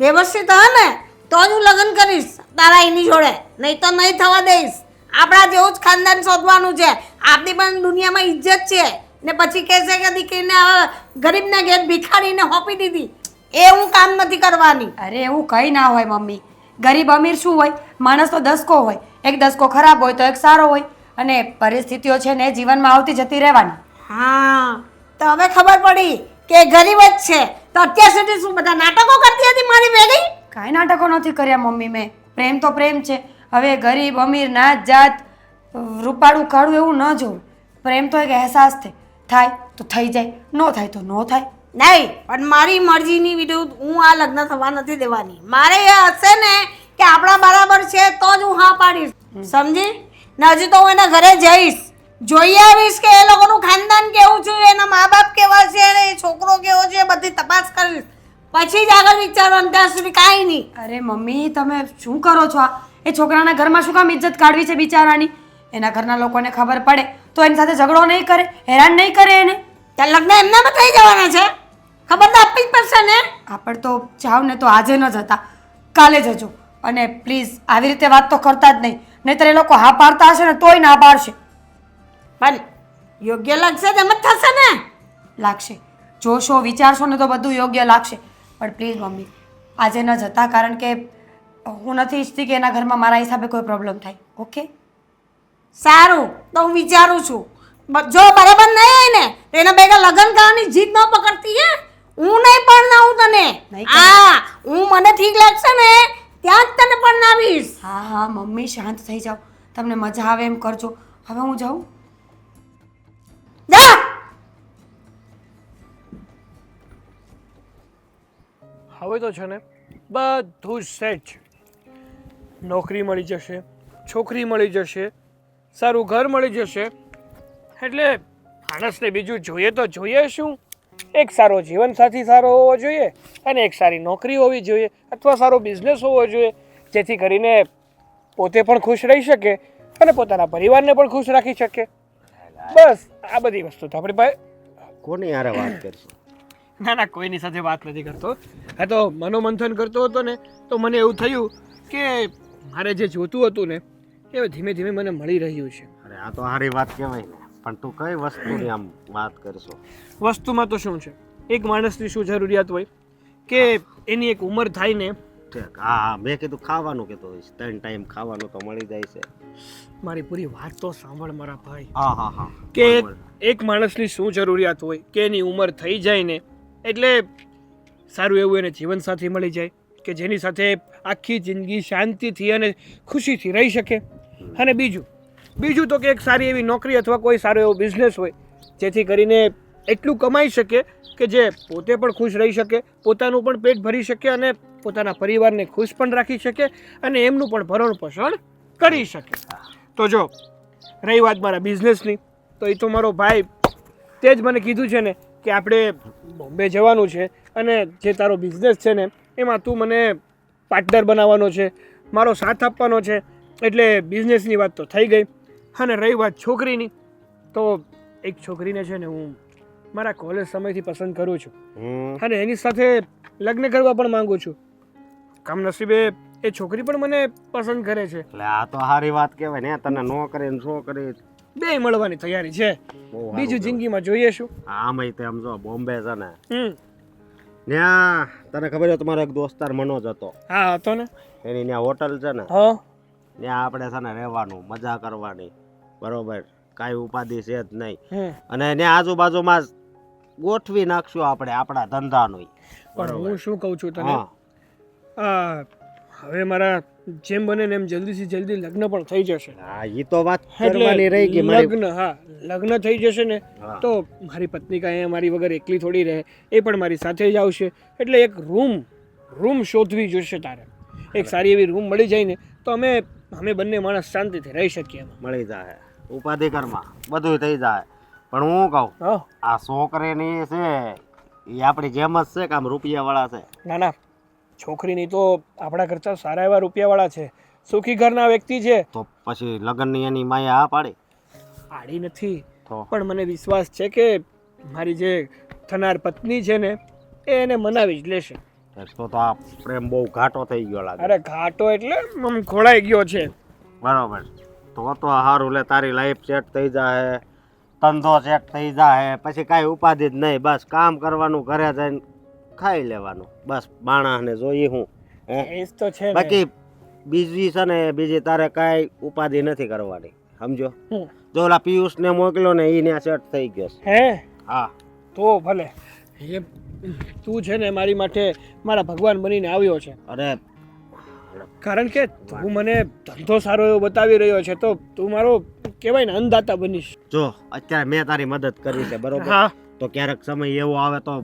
વ્યવસ્થિત હે ને તો જ હું લગ્ન કરીશ તારા એની જોડે, નહીં તો નહીં થવા દઈશ. આપણા જેવું જ ખાનદાન શોધવાનું છે. આપણી પણ દુનિયામાં ઇજ્જત છે ને પછી કહેશે કે દીકરીને ગરીબના ઘેર ભિખારીને હોપી દીધી. એ હું કામ નથી કરવાની. અરે એવું કંઈ ના હોય મમ્મી. ગરીબ અમીર શું હોય, માણસ તો દસકો હોય. એક દસકો ખરાબ હોય તો એક સારો હોય. અને પરિસ્થિતિઓ છે ને જીવનમાં આવતી જતી રહેવાની. હા, તો હવે ખબર પડી કે ગરીબ જ છે. તો અત્યાર સુધી શું બધા નાટકો કરતી હતી મારી ભેગી? કાંઈ નાટકો નથી કર્યા મમ્મી મેં. પ્રેમ તો પ્રેમ છે. હવે ગરીબ અમીર, નાત જાત, રૂપાળું કાળું એવું ન જોવું. પ્રેમ તો એક અહેસાસ થાય તો થઈ જાય, ન થાય તો ન થાય. નહીં, પણ મારી મરજીની વિરુદ્ધ હું આ લગ્ન થવા નથી દેવાની. મારે એ હશે ને કે આપણા બરાબર છે તો જ હું હા પાડીશ, સમજી ને? હજી તો હું એના ઘરે જઈશ, જોઈ આવીશ કે એ લોકોનું ખાનદાન કેવું છે, એના મા બાપ કેવા છે, એ છોકરો કેવો છે, બધી તપાસ કરીશ પછી જ આગળ વિચારવાનું. ત્યાં સુધી કાંઈ નહીં. અરે મમ્મી તમે શું કરો છો? એ છોકરાના ઘરમાં શું કામ ઇજ્જત કાઢવી છે બિચારાની? એના ઘરના લોકોને ખબર પડે તો એની સાથે ઝઘડો નહીં કરે, હેરાન નહીં કરે એને. ત્યાં લગ્ન એમનામાં થઈ જવાના છે, ખબર તો આપવી જ પડશે ને. આપણે તો જાવ ને તો આજે ન જતા, કાલે જજો. અને પ્લીઝ આવી રીતે વાત તો કરતા જ નહીં, નહીંતર એ લોકો હા પાડતા હશે ને તોય ના પાડશે. પણ યોગ્ય લાગશે તેમ જ થશે ને. લાગશે, જોશો વિચારશો ને તો બધું યોગ્ય લાગશે. પણ પ્લીઝ મમ્મી આજે ન જતા, કારણ કે હું નથી ઈચ્છતી કે એના ઘરમાં મારા હિસાબે કોઈ પ્રોબ્લેમ થાય. ઓકે સારું, તો હું વિચારું છું. જો બરાબર નહીં હોય ને તો એના ભેગા લગ્ન કરવાની જીદ ન પકડતી હે. હું નહીં પરણાવું તને. નહીં આ હું મને ઠીક લાગશે ને ત્યાં જ તને પરણાવીશ. હા હા મમ્મી શાંત થઈ જાઓ, તમને મજા આવે એમ કરજો. હવે હું જાઉં? જા. હવે તો છે ને બધું જ સેટ છે. નોકરી મળી જશે, છોકરી મળી જશે, સારું ઘર મળી જશે, એટલે માણસને બીજું જોઈએ તો જોઈએ શું? એક સારો જીવનસાથી સારો હોવો જોઈએ અને એક સારી નોકરી હોવી જોઈએ અથવા સારો બિઝનેસ હોવો જોઈએ, જેથી કરીને પોતે પણ ખુશ રહી શકે અને પોતાના પરિવારને પણ ખુશ રાખી શકે. બસ આ બધી વસ્તુ તો આપણી પાસે. કોની યારે વાત કરશું? ના ના, કોઈની સાથે વાત નથી કરતો. આ તો મનોમંથન કરતો હતો ને તો મને એવું થયું કે મારે જે જોતું હતું ને એ ધીમે ધીમે મને મળી રહ્યું છે. અરે આ તો સારી વાત કહેવાય ને, પણ તું કઈ વસ્તુની આમ વાત કરશો? વસ્તુમાં તો શું છે, એક માણસની શું જરૂરિયાત હોય કે એની એક ઉંમર થાય ને. ઠીક, હા હા, મેં કીધું ખાવાનું કીધું હોઈશ, 3 ટાઈમ ખાવાનું તો મળી જાય છે. મારી પૂરી વાત તો સાંભળ મારા ભાઈ, હા હા હા, કે એક માણસની શું જરૂરિયાત હોય કે એની ઉંમર થઈ જાય ને એટલે સારું એવું એને જીવનસાથી મળી જાય કે જેની સાથે આખી જિંદગી શાંતિથી અને ખુશીથી રહી શકે. અને બીજું તો કે એક સારી એવી નોકરી અથવા કોઈ સારો એવો બિઝનેસ હોય જેથી કરીને એટલું કમાઈ શકે કે જે પોતે પણ ખુશ રહી શકે, પોતાનું પણ પેટ ભરી શકે અને પોતાના પરિવારને ખુશ પણ રાખી શકે અને એમનું પણ ભરણ પોષણ કરી શકે. તો જો રહી વાત મારા બિઝનેસની, તો એ તો મારો ભાઈ તે જ મને કીધું છે ને કે આપણે બોમ્બે જવાનું છે અને જે તારો બિઝનેસ છે ને એમાં તું મને પાર્ટનર બનાવવાનો છે, મારો સાથ આપવાનો છે. એટલે બિઝનેસની વાત તો થઈ ગઈ. અને રહી વાત છોકરીની, તો એક છોકરીને છે ને હું મારા કોલેજ સમયથી પસંદ કરું છું અને એની સાથે લગ્ન કરવા પણ માંગુ છું. કમનસીબે એ છોકરી પણ મને પસંદ કરે છે. એટલે આ તો સારી વાત કહેવાય ને, તને નો કરે ને સો કરે, બે મળવાની તૈયારી છે. બહુ સારું બીજું કહેવાય. જિંદગીમાં જોઈએ શું. આમાંય તે સમજો બોમ્બે છે ને, હમ ત્યાં તને ખબર હોય તમારો એક દોસ્તાર મનોજ હતો, હા હતો ને. એની ત્યાં હોટલ છે ને, હા ત્યાં આપણે છે ને રહેવાનું, મજા કરવાની, બરોબર, કાંઈ ઉપાધિ છે જ નહીં. અને ત્યાં આજુબાજુમાં ગોઠવી નાખશું આપણે આપણા ધંધાનું. પણ હું શું કહું છું તને, હા હવે મારા જેમ બને ને એમ જલ્દીથી જલ્દી લગ્ન પણ થઈ જશે. હા, એ તો વાત કરવાની રહી ગઈ મારી. લગ્ન, હા લગ્ન થઈ જશે ને હા. તો મારી પત્ની કાંઈ મારી વગર એકલી થોડી રહે, એ પણ મારી સાથે જ આવશે. એટલે એક રૂમ શોધવી જોઈશે તારે. એક સારી એવી રૂમ મળી જાય ને તો અમે બંને માણસ શાંતિથી રહી શકીએ એમાં. મળી જાય, ઉપાધિ કરમાં બધું થઈ જાય. પણ હું કહું, હા આ છોકરીની છે એ આપણી જેમ જ છે કે આમ રૂપિયાવાળા છે? ના ના, છોકરીની તો આપણા કરતાં સારા એવા રૂપિયાવાળા છે, સુખી ઘરના વ્યક્તિ છે. તો પછી લગ્નની એની માયા હા પાડી? આડી નથી, તો પણ મને વિશ્વાસ છે કે મારી જે થનાર પત્ની છે ને એ એને મનાવી જ લેશે. તો આ પ્રેમ બહુ ઘાટો થઈ ગયો લાગે. અરે ઘાટો એટલે આમ ખોળાઈ ગયો છે. બરોબર, તો સારું, લે તારી લાઈફ સેટ થઈ જાય, ધંધો સેટ થઈ જાય, પછી કાંઈ ઉપાધિ જ નહીં, બસ કામ કરવાનું, ઘરે જઈને ખાઈ લેવાનું, બસ માણસને જોઈએ હું. એ જ તો છે ને. બાકી બીજી છે ને, બીજી તારે કાંઈ ઉપાધિ નથી કરવાની, સમજો. હમ. જો ઓલા પિયુષને મોકલ્યો ને એ ત્યાં સેટ થઈ ગયો છે. હે હા, તો ભલે, એ તું છે ને મારી માટે મારા ભગવાન બનીને આવ્યો છે. અરે કારણ કે તું મને ધંધો સારો એવો બતાવી રહ્યો છે તો તું મારો કહેવાય ને અન્નદાતા બનીશ. જો અત્યારે મેં તારી મદદ કરી છે, બરોબર, હા તો ક્યારેક સમય એવો આવે તો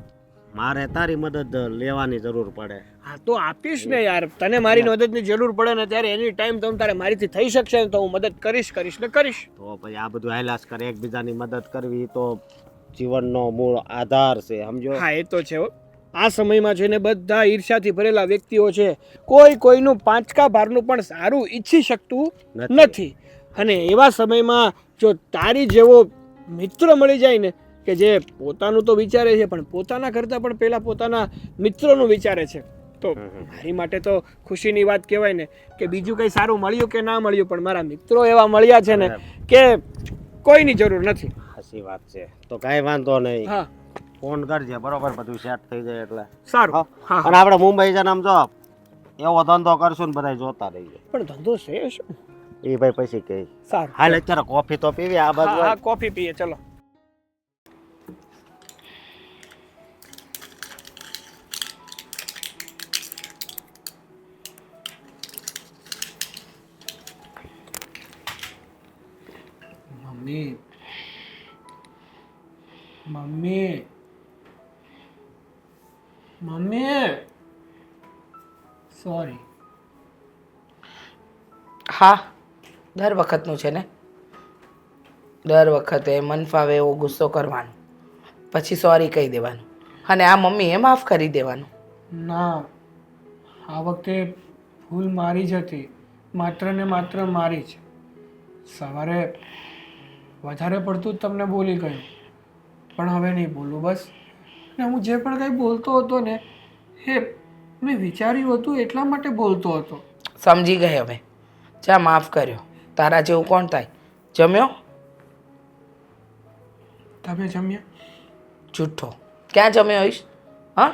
મારે તારી મદદ લેવાની જરૂર પડે. હા તો આપીશ ને યાર, તને મારી મદદની જરૂર પડે ને ત્યારે એની ટાઈમ તમ તારે મારીથી થઈ શકશે ને તો હું મદદ કરીશ ને કરીશ. તો પછી આ બધું હાઈલાસ કરે, એકબીજાની મદદ કરવી તો જીવનનો મૂળ આધાર છે, સમજો. હા એ તો છે હો. આ સમયમાં છે ને બધા ઈર્ષ્યાથી ભરેલા વ્યક્તિઓ છે, કોઈ કોઈનું પાંચકા ભારનું પણ સારું ઈચ્છી શકતું નથી. અને એવા સમયમાં જો તારી જેવો મિત્ર મળી જાય ને કે જે પોતાનું તો વિચારે છે પણ પોતાના કરતાં પણ પહેલાં પોતાના મિત્રોનું વિચારે છે, તો મારી માટે તો ખુશીની વાત કહેવાય ને કે બીજું કંઈ સારું મળ્યું કે ના મળ્યું પણ મારા મિત્રો એવા મળ્યા છે ને કે કોઈની જરૂર નથી. સાચી વાત છે. તો કાંઈ વાંધો નહીં, હા ફોન કરજે, બરોબર, બધું સેટ થઈ જાય એટલે. સારું. હા અને આપણે મુંબઈ જઈને આમ જો એવો ધંધો કરશું ને બધા જોતા રહીએ. પણ ધંધો છે શું? એ ભાઈ પછી કહે. સારું હાલ અત્યારે કોફી તો પીવી આ બાજુ. હા, હા, હોય. કોફી પીએ, ચલો. Mummy mummy mummy sorry. હા, દર વખતનું છે ને. દર વખતે મન ફાવે એવો ગુસ્સો કરવાનો, પછી સોરી કહી દેવાનું, અને આ મમ્મીએ માફ કરી દેવાનું. ના, આ વખતે ભૂલ મારી જ હતી, માત્ર ને માત્ર મારી જ. સવારે વધારે પડતું જ તમને બોલી ગયું, પણ હવે નહીં બોલું બસ. ને હું જે પણ કંઈ બોલતો હતો ને એ મેં વિચાર્યું હતું એટલા માટે બોલતો હતો. સમજી ગઈ હવે. જા, માફ કર્યો. તારા જેવું કોણ થાય? જમ્યો? તમે જમ્યા? જૂઠો. ક્યાં જમ્યો હોઈશ? હા,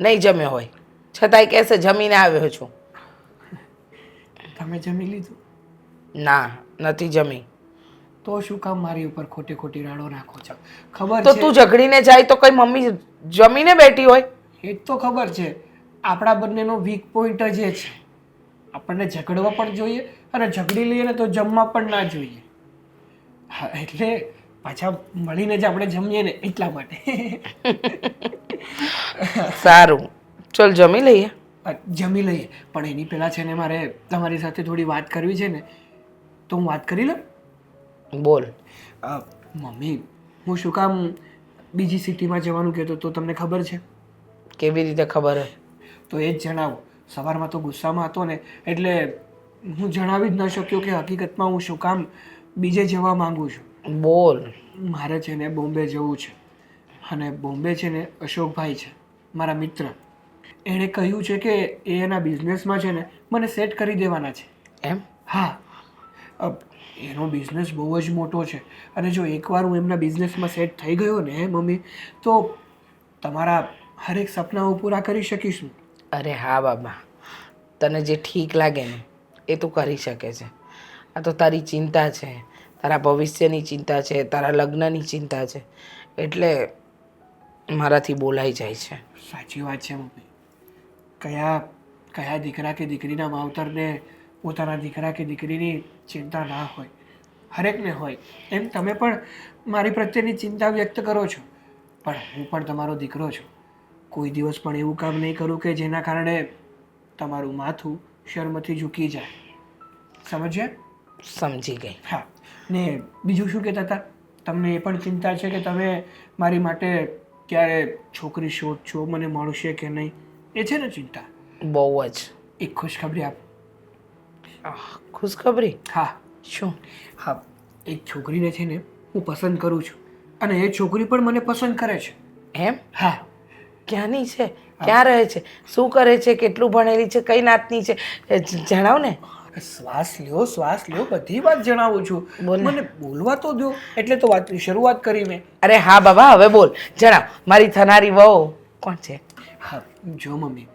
નહીં જમ્યો હોય છતાંય કહેશે જમીને આવ્યો છું. તમે જમી લીધું? ના, નથી જમી. તો શું કામ મારી ઉપર ખોટી ખોટી રાડો નાખો છો? ખબર તો છે, તું ઝઘડીને જાય તો કઈ મમ્મી જમીને બેઠી હોય? એ જ તો ખબર છે. આપણા બંનેનો વીક પોઈન્ટ જ એ છે. આપણને ઝઘડવા પણ જોઈએ અને ઝઘડી લઈએ ને તો જમવા પણ ના જોઈએ. હા, એટલે પાછા મળીને જ આપણે જમીએ ને એટલા માટે. સારું, ચલ જમી લઈએ. જમી લઈએ, પણ એની પહેલાં છે ને મારે તમારી સાથે થોડી વાત કરવી છે ને, તો હું વાત કરી લઉં? બોલ. મમ્મી, હું શું કામ બીજી સિટીમાં જવાનું કહેતો તો તમને ખબર છે? કેવી રીતે ખબર હોય? તો એ જ જણાવો. સવારમાં તો ગુસ્સામાં હતો ને એટલે હું જણાવી જ ન શક્યો કે હકીકતમાં હું શું કામ બીજે જવા માંગુ છું. બોલ. મારે છે ને બોમ્બે જવું છે, અને બોમ્બે છે ને અશોકભાઈ છે મારા મિત્ર. એણે કહ્યું છે કે એ એના બિઝનેસમાં છે ને મને સેટ કરી દેવાના છે. એમ? હા, એનો બિઝનેસ બહુ જ મોટો છે, અને જો એકવાર હું એમના બિઝનેસમાં સેટ થઈ ગયો ને મમ્મી, તો તમારા હરેક સપનાઓ પૂરા કરી શકીશ હું. અરે હા બાબા, તને જે ઠીક લાગે ને એ તું કરી શકે છે. આ તો તારી ચિંતા છે, તારા ભવિષ્યની ચિંતા છે, તારા લગ્નની ચિંતા છે, એટલે મારાથી બોલાઈ જાય છે. સાચી વાત છે મમ્મી. કયા દીકરા કે દીકરીના માવતરને પોતાના દીકરા કે દીકરીની ચિંતા ના હોય? હરેકને હોય. એમ તમે પણ મારી પ્રત્યેની ચિંતા વ્યક્ત કરો છો, પણ હું પણ તમારો દીકરો છું. કોઈ દિવસ પણ એવું કામ નહીં કરું કે જેના કારણે તમારું માથું શર્મથી ઝૂકી જાય. સમજ્યા? સમજી ગઈ. હા, ને બીજું શું કહેતા હતા? તમને એ પણ ચિંતા છે કે તમે મારી માટે ક્યારે છોકરી શોધશો, મને મળશે કે નહીં, એ છે ને ચિંતા? બહુ જ. એક ખુશખબરી આપ. ખુશખબરી? હા. શું? હા, એક છોકરીને છે ને હું પસંદ કરું છું, અને એ છોકરી પણ મને પસંદ કરે છે. એમ? હા. ક્યાંની છે? ક્યાં રહે છે? શું કરે છે? કેટલું ભણેલી છે? કઈ નાતની છે? જણાવ ને. શ્વાસ લ્યો, શ્વાસ લ્યો, બધી વાત જણાવું છું. બોલ ને. મને બોલવા તો દો, એટલે તો વાતની શરૂઆત કરી મેં. અરે હા બાબા, હવે બોલ. જણાવ. મારી થનારી વહુ કોણ છે? હા, જો મમ્મી,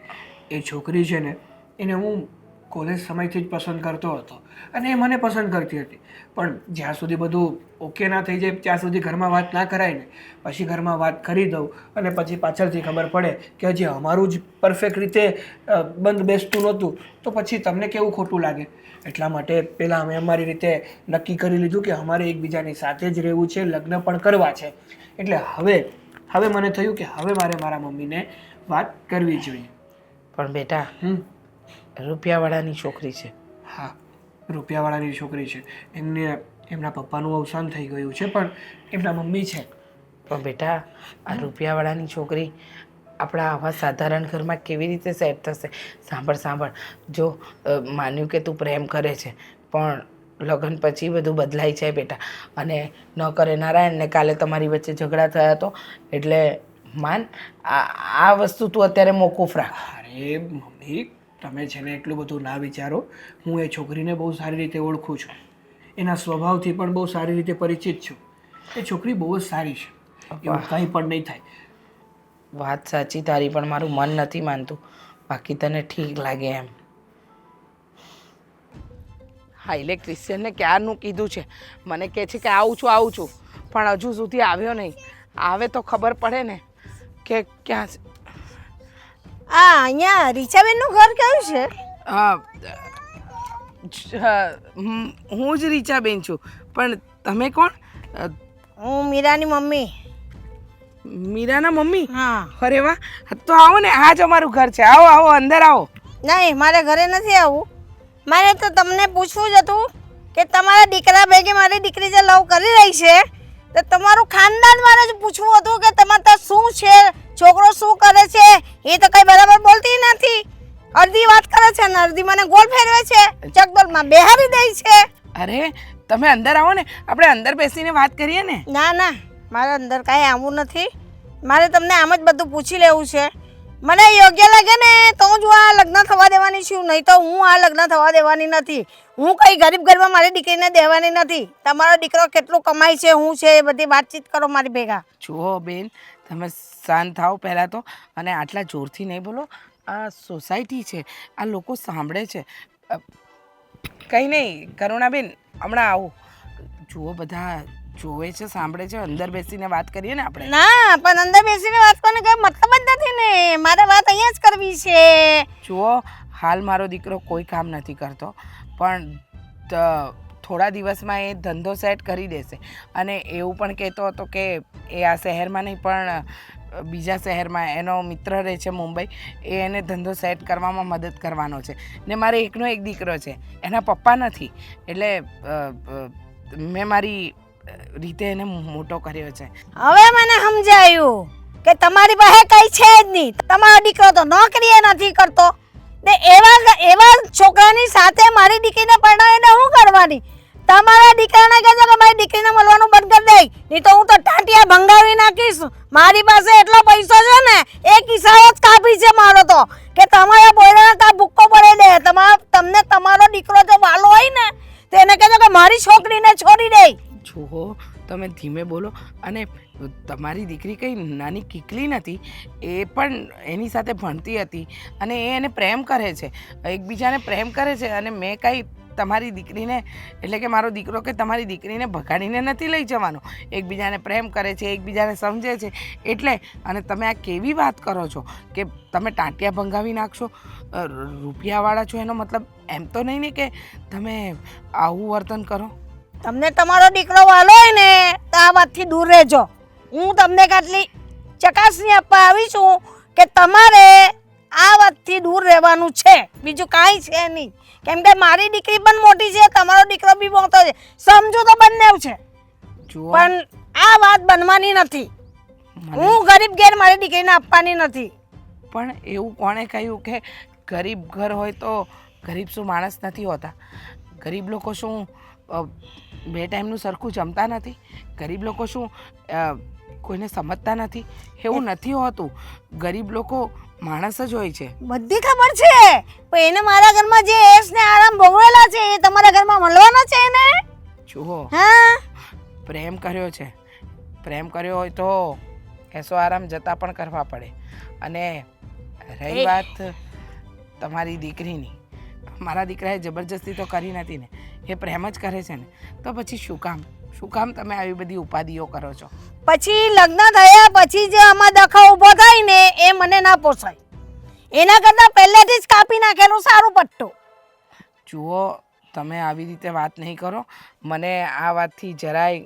એ છોકરી છે ને એને હું કોલેજ સમયથી જ પસંદ કરતો હતો, અને એ મને પસંદ કરતી હતી. પણ જ્યાં સુધી બધું ઓકે ના થઈ જાય ત્યાં સુધી ઘરમાં વાત ના કરાય ને. પછી ઘરમાં વાત કરી દઉં અને પછી પાછળથી ખબર પડે કે હજી અમારું જ પરફેક્ટ રીતે બંધ બેસતું નહોતું, તો પછી તમને કેવું ખોટું લાગે. એટલા માટે પહેલાં અમે અમારી રીતે નક્કી કરી લીધું કે અમારે એકબીજાની સાથે જ રહેવું છે, લગ્ન પણ કરવા છે. એટલે હવે મને થયું કે હવે મારે મારા મમ્મીને વાત કરવી જોઈએ. પણ બેટા, રૂપિયાવાળાની છોકરી છે. હા, રૂપિયાવાળાની છોકરી છે. એમના પપ્પાનું અવસાન થઈ ગયું છે, પણ એમના મમ્મી છે. પણ બેટા, આ રૂપિયાવાળાની છોકરી આપણા આવા સાધારણ ઘરમાં કેવી રીતે સેટ થશે? સાંભળ, જો માન્યું કે તું પ્રેમ કરે છે, પણ લગ્ન પછી બધું બદલાઈ જાય બેટા. અને ન કરે નારાયણને કાલે તમારી વચ્ચે ઝઘડા થયા તો, એટલે માન આ વસ્તુ તું અત્યારે મોકૂફ રાખ. અરે મમ્મી, તમે છે ને એટલું બધું ના વિચારો. હું એ છોકરીને બહુ સારી રીતે ઓળખું છું, એના સ્વભાવથી પણ બહુ સારી રીતે પરિચિત છું. એ છોકરી બહુ જ સારી છે, એવું કંઈ પણ નહીં થાય. વાત સાચી તારી, પણ મારું મન નથી માનતું. બાકી તને ઠીક લાગે એમ. હા, ઇલેક્ટ્રિશિયનને ક્યારનું કીધું છે, મને કહે છે કે આવું છું, પણ હજુ સુધી આવ્યો નહીં. આવે તો ખબર પડે ને કે ક્યાં છે. અહીંયા રીચાબેનનું ઘર કયું છે? હું જ રીચાબેન છું, પણ તમે કોણ? હું મીરાની મમ્મી. મીરાના મમ્મી? હા. અરે વાહ, તો આવો ને, આ જ અમારું ઘર છે. આવો આવો, અંદર આવો. નહીં, મારે ઘરે નથી આવવું. મારે તો તમને પૂછવું જ હતું કે તમારા દીકરા ભેગે મારી દીકરી જે લવ કરી રહી છે તો તમારું ખાનદાન મારે જ પૂછવું હતું કે તમારે ત્યાં શું છે, છોકરો શું કરે છે. એ તો કઈ બરાબર બોલતી નથી. અડધી વાત કરે છે ને અડધી મને ગોળ ફેરવે છે, ચકદોરમાં બેહારી દે છે. અરે તમે અંદર આવો ને, આપણે અંદર બેસીને વાત કરીએ ને. ના ના, મારે અંદર કાંઈ આવવું નથી. મારે તમને આમ જ બધું પૂછી લેવું છે. મને યોગ્ય લાગે ને તો હું આ લગ્ન થવા દેવાની છું, નહીં તો હું આ લગ્ન થવા દેવાની નથી. હું કઈ ગરીબ ઘરમાં મારી દીકરીને દેવાની નથી. તમારો દીકરો કેટલું કમાય છે, હું છે, એ બધી વાતચીત કરો મારી ભેગા. જુઓ બેન, તમે શાંત થાઓ પહેલાં તો, અને આટલા જોરથી નહીં બોલો. આ સોસાયટી છે, આ લોકો સાંભળે છે. કંઈ નહીં કરુણાબેન, હમણાં આવું. જુઓ બધા જોવે છે, સાંભળે છે. અંદર બેસીને વાત કરીએ ને આપણે. ના, પણ અંદર બેસીને વાત કરવાનો કઈ મતલબ જ નથી ને. મારે વાત અહીંયા જ કરવી છે. જુઓ, હાલ મારો દીકરો કોઈ કામ નથી કરતો, પણ થોડા દિવસમાં એ ધંધો સેટ કરી દેશે. અને એવું પણ કહેતો હતો કે એ આ શહેરમાં નહીં પણ બીજા શહેરમાં એનો મિત્ર રહે છે મુંબઈ, એ એને ધંધો સેટ કરવામાં મદદ કરવાનો છે. ને મારે એકનો એક દીકરો છે, એના પપ્પા નથી. એટલે મેં મારી રીતે એને મોટો કર્યો છે. હવે મને સમજાયું કે તમારી પાસે કઈ છે જ નહીં. તમારો દીકરો તો નોકરી નથી કરતો ને એવા છોકરાની સાથે મારી દીકરીને પરણાવીને હું કરવાની? તમારા દીકરાને કહેજો કે મારી દીકરીને મળવાનું બંધ કરી દે, નહીં તો હું તો ટાંટિયા ભંગાવી નાખીશ. મારી પાસે એટલો પૈસો છે ને, એક કિસ્સાઓ જ કાપી છે મારો તો, કે તમારા બોયરાને કા ભૂક્કો પડે દે. તમને તમારો દીકરો જો વાલો હોય ને તો એને કહેજો કે મારી છોકરીને છોડી દે. જુઓ, તમે ધીમે બોલો. અને તમારી દીકરી કંઈ નાની કીકલી નથી, એ પણ એની સાથે ભણતી હતી અને એ એને પ્રેમ કરે છે, એકબીજાને પ્રેમ કરે છે. અને મેં કાંઈ તમારી દીકરીને, એટલે કે મારો દીકરો કે તમારી દીકરીને ભગાડીને નથી લઈ જવાનો. એકબીજાને પ્રેમ કરે છે, એકબીજાને સમજે છે એટલે. અને તમે આ કેવી વાત કરો છો કે તમે ટાંટિયા ભંગાવી નાખશો? રૂપિયાવાળા છો એનો મતલબ એમ તો નહીં ને કે તમે આવું વર્તન કરો. તમને તમારો દીકરો વાલો હોય ને તો આ વાતથી દૂર રહેજો. હું તમને કેટલી ચકાસણી આપવા આવી છું કે તમારે આ વાતથી દૂર રહેવાનું છે, બીજું કાંઈ છે નહીં. કેમ કે મારી દીકરી પણ મોટી છે, તમારો દીકરો બી મોટો છે, સમજો તો બંને છે. પણ આ વાત બનવાની નથી. હું ગરીબ ઘેર મારી દીકરીને આપવાની નથી. પણ એવું કોણે કહ્યું કે ગરીબ ઘર હોય તો ગરીબ શું માણસ નથી હોતા? ગરીબ લોકો શું બે ટાઈમનું સરખું જમતા નથી? ગરીબ લોકો શું કોઈને સમજતા નથી? એવું નથી હોતું. ગરીબ લોકો માણસ જ હોય છે. બધી ખબર છે, પણ એને મારા ઘરમાં જે એશ ને આરામ ભોગવેલા છે એ તમારા ઘરમાં મળવાના છે એને. જુઓ, હા, પ્રેમ કર્યો છે, પ્રેમ કર્યો હોય તો એસો આરામ જતા પણ કરવા પડે. અને રહી વાત તમારી દીકરીની, મારા દીકરાએ જબરજસ્તી તો કરી નથી ને, એ પ્રેમ જ કરે છે ને, તો પછી શું કામ તમે આવી બધી ઉપાધિઓ કરો છો? પછી લગ્ન થયા પછી જે આમાં દખા ઊભો થાય ને એ મને ના પોસાય. એના કરતાં પહેલેથી જ કાપી નાખેલું સારું પટ્ટું. જુઓ, તમે આવી રીતે વાત નહીં કરો. મને આ વાતથી જરાય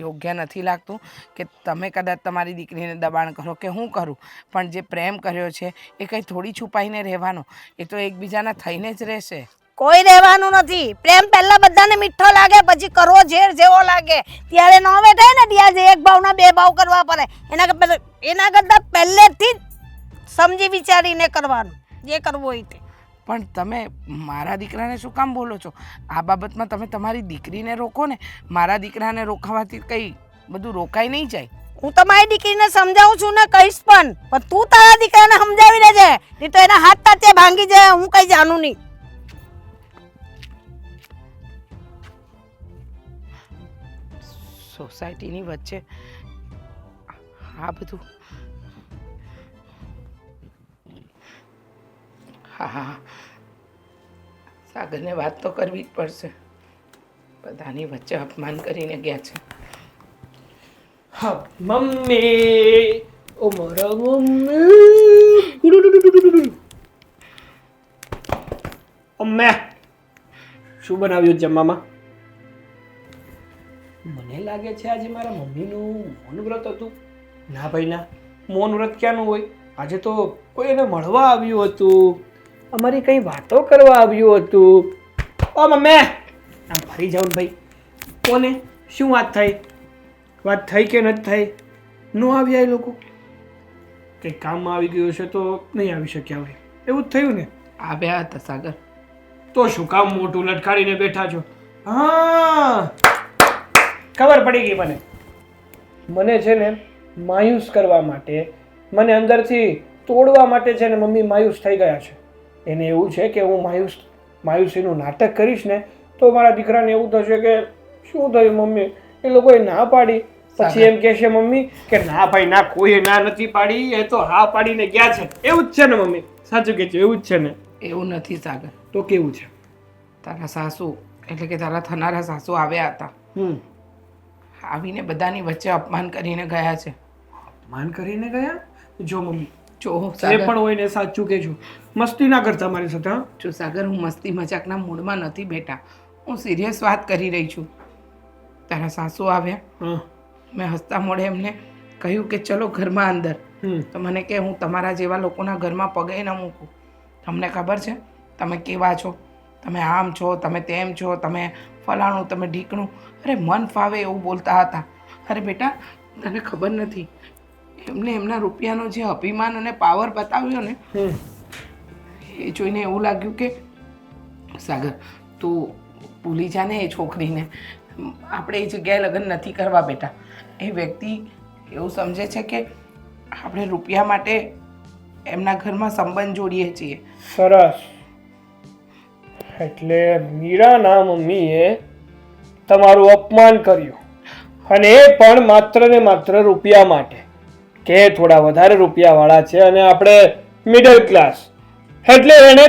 યોગ્ય નથી લાગતું કે તમે કદાચ તમારી દીકરીને દબાણ કરો કે હું કરું. પણ જે પ્રેમ કર્યો છે એ કંઈ થોડી છુપાઈને રહેવાનો, એ તો એકબીજાના થઈને જ રહેશે. કોઈ રહેવાનું નથી. પ્રેમ પહેલા બધાને મીઠો લાગે, પછી કરવો ઝેર જેવો લાગે. ત્યારે ન બેઠાય ને ત્યાં એક ભાવના બે ભાવ કરવા પડે. એના કરતાં પહેલેથી જ સમજી વિચારીને કરવાનું જે કરવું હોય તે. પણ તમે મારા દીકરાને શું કામ બોલો છો? આ બાબતમાં તમે તમારી દીકરીને રોકો ને. મારા દીકરાને રોકાવાથી કંઈ બધું રોકાઈ નહીં જાય. હું તો મારી દીકરીને સમજાવું છું ને કહીશ પણ તું તારા દીકરાને સમજાવી દેજે, નહીં તો એના હાથ તાતે ભાંગી જાય. હું કઈ જાણું નહીં. સોસાયટીની વચ્ચે આ બધું. હા, સાગરને વાત તો કરવી જ પડશે. બધાની વચ્ચે અપમાન કરીને ગયા છે. હા મમ્મી, ઓ મારા મમ્મી. અમ્મે, શું બનાવ્યું જમવામાં? લાગે છે આજે મારા મમ્મીનું મૌન વ્રત હતું. ના ભાઈ ના, મૌન વ્રત ક્યાંનું હોય? આજે તો કોઈ એને મળવા આવ્યું હતું, અમારી કંઈ વાતો કરવા આવ્યું હતું. ઓ મમ્મી, આમ ફરી જાવ ને ભાઈ. કોને શું વાત થઈ? વાત થઈ કે નથી થઈ? ન આવ્યા એ લોકો? કંઈક કામમાં આવી ગયું છે તો નહીં આવી શક્યા હોય, એવું જ થયું ને? આવ્યા હતા સાગર. તો શું કામ મોટું લટકાડીને બેઠા છો? હા, ખબર પડી ગઈ મને. મને છે ને માયુસ કરવા માટે, મને અંદરથી તોડવા માટે છે ને મમ્મી માયુસ થઈ ગયા છે. એને એવું છે કે હું માયુસીનું નાટક કરીશ ને તો મારા દીકરાને એવું થશે કે શું થયું મમ્મી, એ લોકોએ ના પાડી. પછી એમ કહેશે મમ્મી કે ના ભાઈ ના, કોઈએ ના નથી પાડી, એ તો હા પાડીને ગયા છે. એવું જ છે ને મમ્મી? સાચું કે છે? એવું જ છે ને? એવું નથી સાગર. તો કેવું છે? તારા સાસુ એટલે કે તારા થનારા સાસુ આવ્યા હતા. આવીને બધાની વચ્ચે અપમાન કરીને ગયા છે. માન કરીને ગયા? જો મમ્મી, જો જે સાગર, પણ હોય ને સાચું કહેજો, મસ્તી ના કરતા મારી સાથે. હા, જો સાગર, હું મસ્તી મજાકના મૂડમાં નથી બેટા, હું સિરિયસ વાત કરી રહી છું. તારા સાસુ આવ્યા, હા. મેં હસતા મોઢે એમને કહ્યું કે ચલો ઘરમાં અંદર. તો મને કે હું તમારા જેવા લોકોના ઘરમાં પગે ન મૂકું. તમને ખબર છે તમે કેવા છો, તમે આમ છો, તમે તેમ છો, તમે ફલાણું, તમે ઢીકણું. અરે મન ફાવે એવું બોલતા હતા. અરે બેટા, તને ખબર નથી, એમને એમના રૂપિયાનો જે અભિમાન અને પાવર બતાવ્યો ને, એ જોઈને એવું લાગ્યું કે સાગર તું ભૂલી જા ને એ છોકરીને. આપણે એ જગ્યાએ લગ્ન નથી કરવા બેટા. એ વ્યક્તિ એવું સમજે છે કે આપણે રૂપિયા માટે એમના ઘરમાં સંબંધ જોડીએ છીએ. સરસ. એટલે મીરાના મમ્મીએ તમારું અપમાન કર્યું, અને એ પણ માત્ર ને માત્ર રૂપિયા માટે, કે થોડા વધારે રૂપિયાવાળા છે અને આપણે મિડલ ક્લાસ. એટલે એણે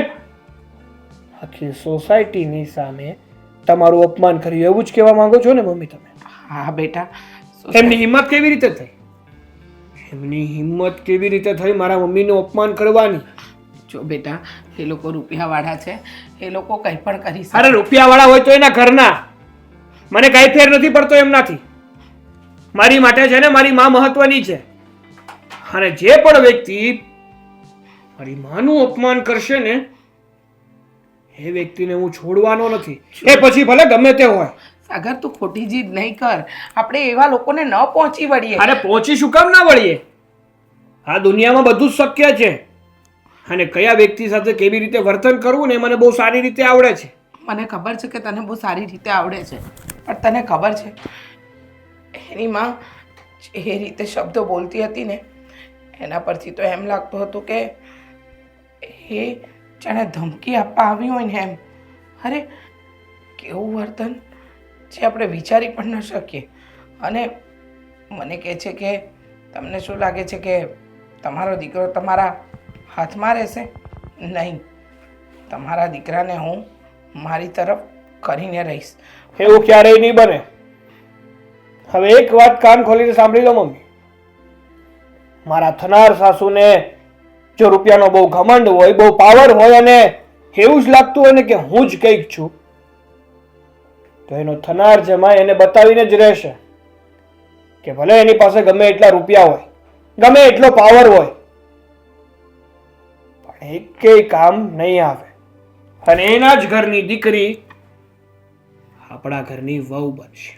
આખી સોસાયટીની સામે તમારું અપમાન કર્યું, એવું જ કહેવા માંગો છો ને મમ્મી તમે? હા બેટા. એમની હિંમત કેવી રીતે થઈ? એમની હિંમત કેવી રીતે થઈ મારા મમ્મીનું અપમાન કરવાની? જો બેટા, એ લોકો રૂપિયાવાળા છે, એ લોકો કંઈ પણ કરી શકે. અરે રૂપિયાવાળા હોય તો એના ઘરના, મને કાંઈ ફેર નથી પડતો એમનાથી. મારી માટે છે ને મારી માં મહત્વની છે. અને જે પણ વ્યક્તિ મારી માનું અપમાન કરશે ને, એ વ્યક્તિને હું છોડવાનો નથી. એ પછી ભલે ગમે તે હોય. સાગર, તું ખોટી જીદ નહીં કર. આપણે એવા લોકોને ન પહોંચી વળીએ. અરે પહોંચી શું કામ ના વળીએ? આ દુનિયામાં બધું જ શક્ય છે. અને કયા વ્યક્તિ સાથે કેવી રીતે વર્તન કરવું ને મને બહુ સારી રીતે આવડે છે. મને ખબર છે કે તને બહુ સારી રીતે આવડે છે, પણ તને ખબર છે એની માં એ રીતે શબ્દો બોલતી હતી ને, એના પરથી તો એમ લાગતું હતું કે એ જાણે ધમકી આપવા આવી હોય ને એમ. અરે કેવું વર્તન જે આપણે વિચારી પણ ન શકીએ. અને મને કહે છે કે તમને શું લાગે છે કે તમારો દીકરો તમારા હાથમાં રહેશે? નહીં, તમારા દીકરાને હું મારી તરફ કરીને રહીશ. એવું ક્યારેય નહીં બને. હવે એક વાત કાન ખોલીને સાંભળી લો મમ્મી, મારા થનાર સાસુને જો રૂપિયાનો બહુ ઘમંડ હોય, બહુ પાવર હોય અને એવું જ લાગતું હોય ને કે હું જ કંઈક છું, તો એનો થનાર જમાઈ એને બતાવીને જ રહેશે કે ભલે એની પાસે ગમે એટલા રૂપિયા હોય, ગમે એટલો પાવર હોય, પણ એકેય કામ નહીં આવે. અને એના જ ઘરની દીકરી આપણા ઘરની વહુ બનશે.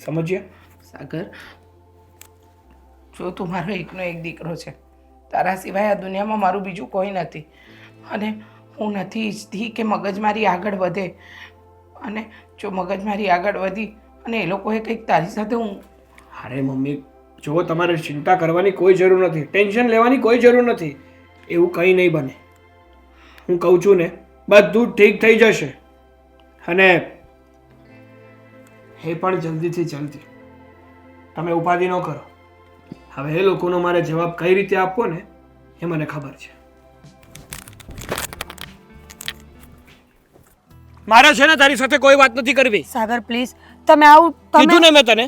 સમજ્યા? સાગર, જો તું મારો એકનો એક દીકરો છે, તારા સિવાય આ દુનિયામાં મારું બીજું કોઈ નથી. અને હું નથી ઈચ્છતી કે મગજમારી આગળ વધે. અને જો મગજમારી આગળ વધી અને એ લોકોએ કંઈક તારી સાથે હું... અરે મમ્મી, જો તમારે ચિંતા કરવાની કોઈ જરૂર નથી, ટેન્શન લેવાની કોઈ જરૂર નથી. એવું કંઈ નહીં બને. હું કહું છું ને, બધું ઠીક થઈ જશે. અને એ પણ જલ્દીથી જલ્દી. તમે ઉપાધિ ન કરો. હવે એ લોકોનો મારે જવાબ કઈ રીતે આપવો ને એ મને ખબર છે. મારે છે ને તારી સાથે કોઈ વાત નથી કરવી. સાગર પ્લીઝ, તમે આવું કીધું ને મેં તને.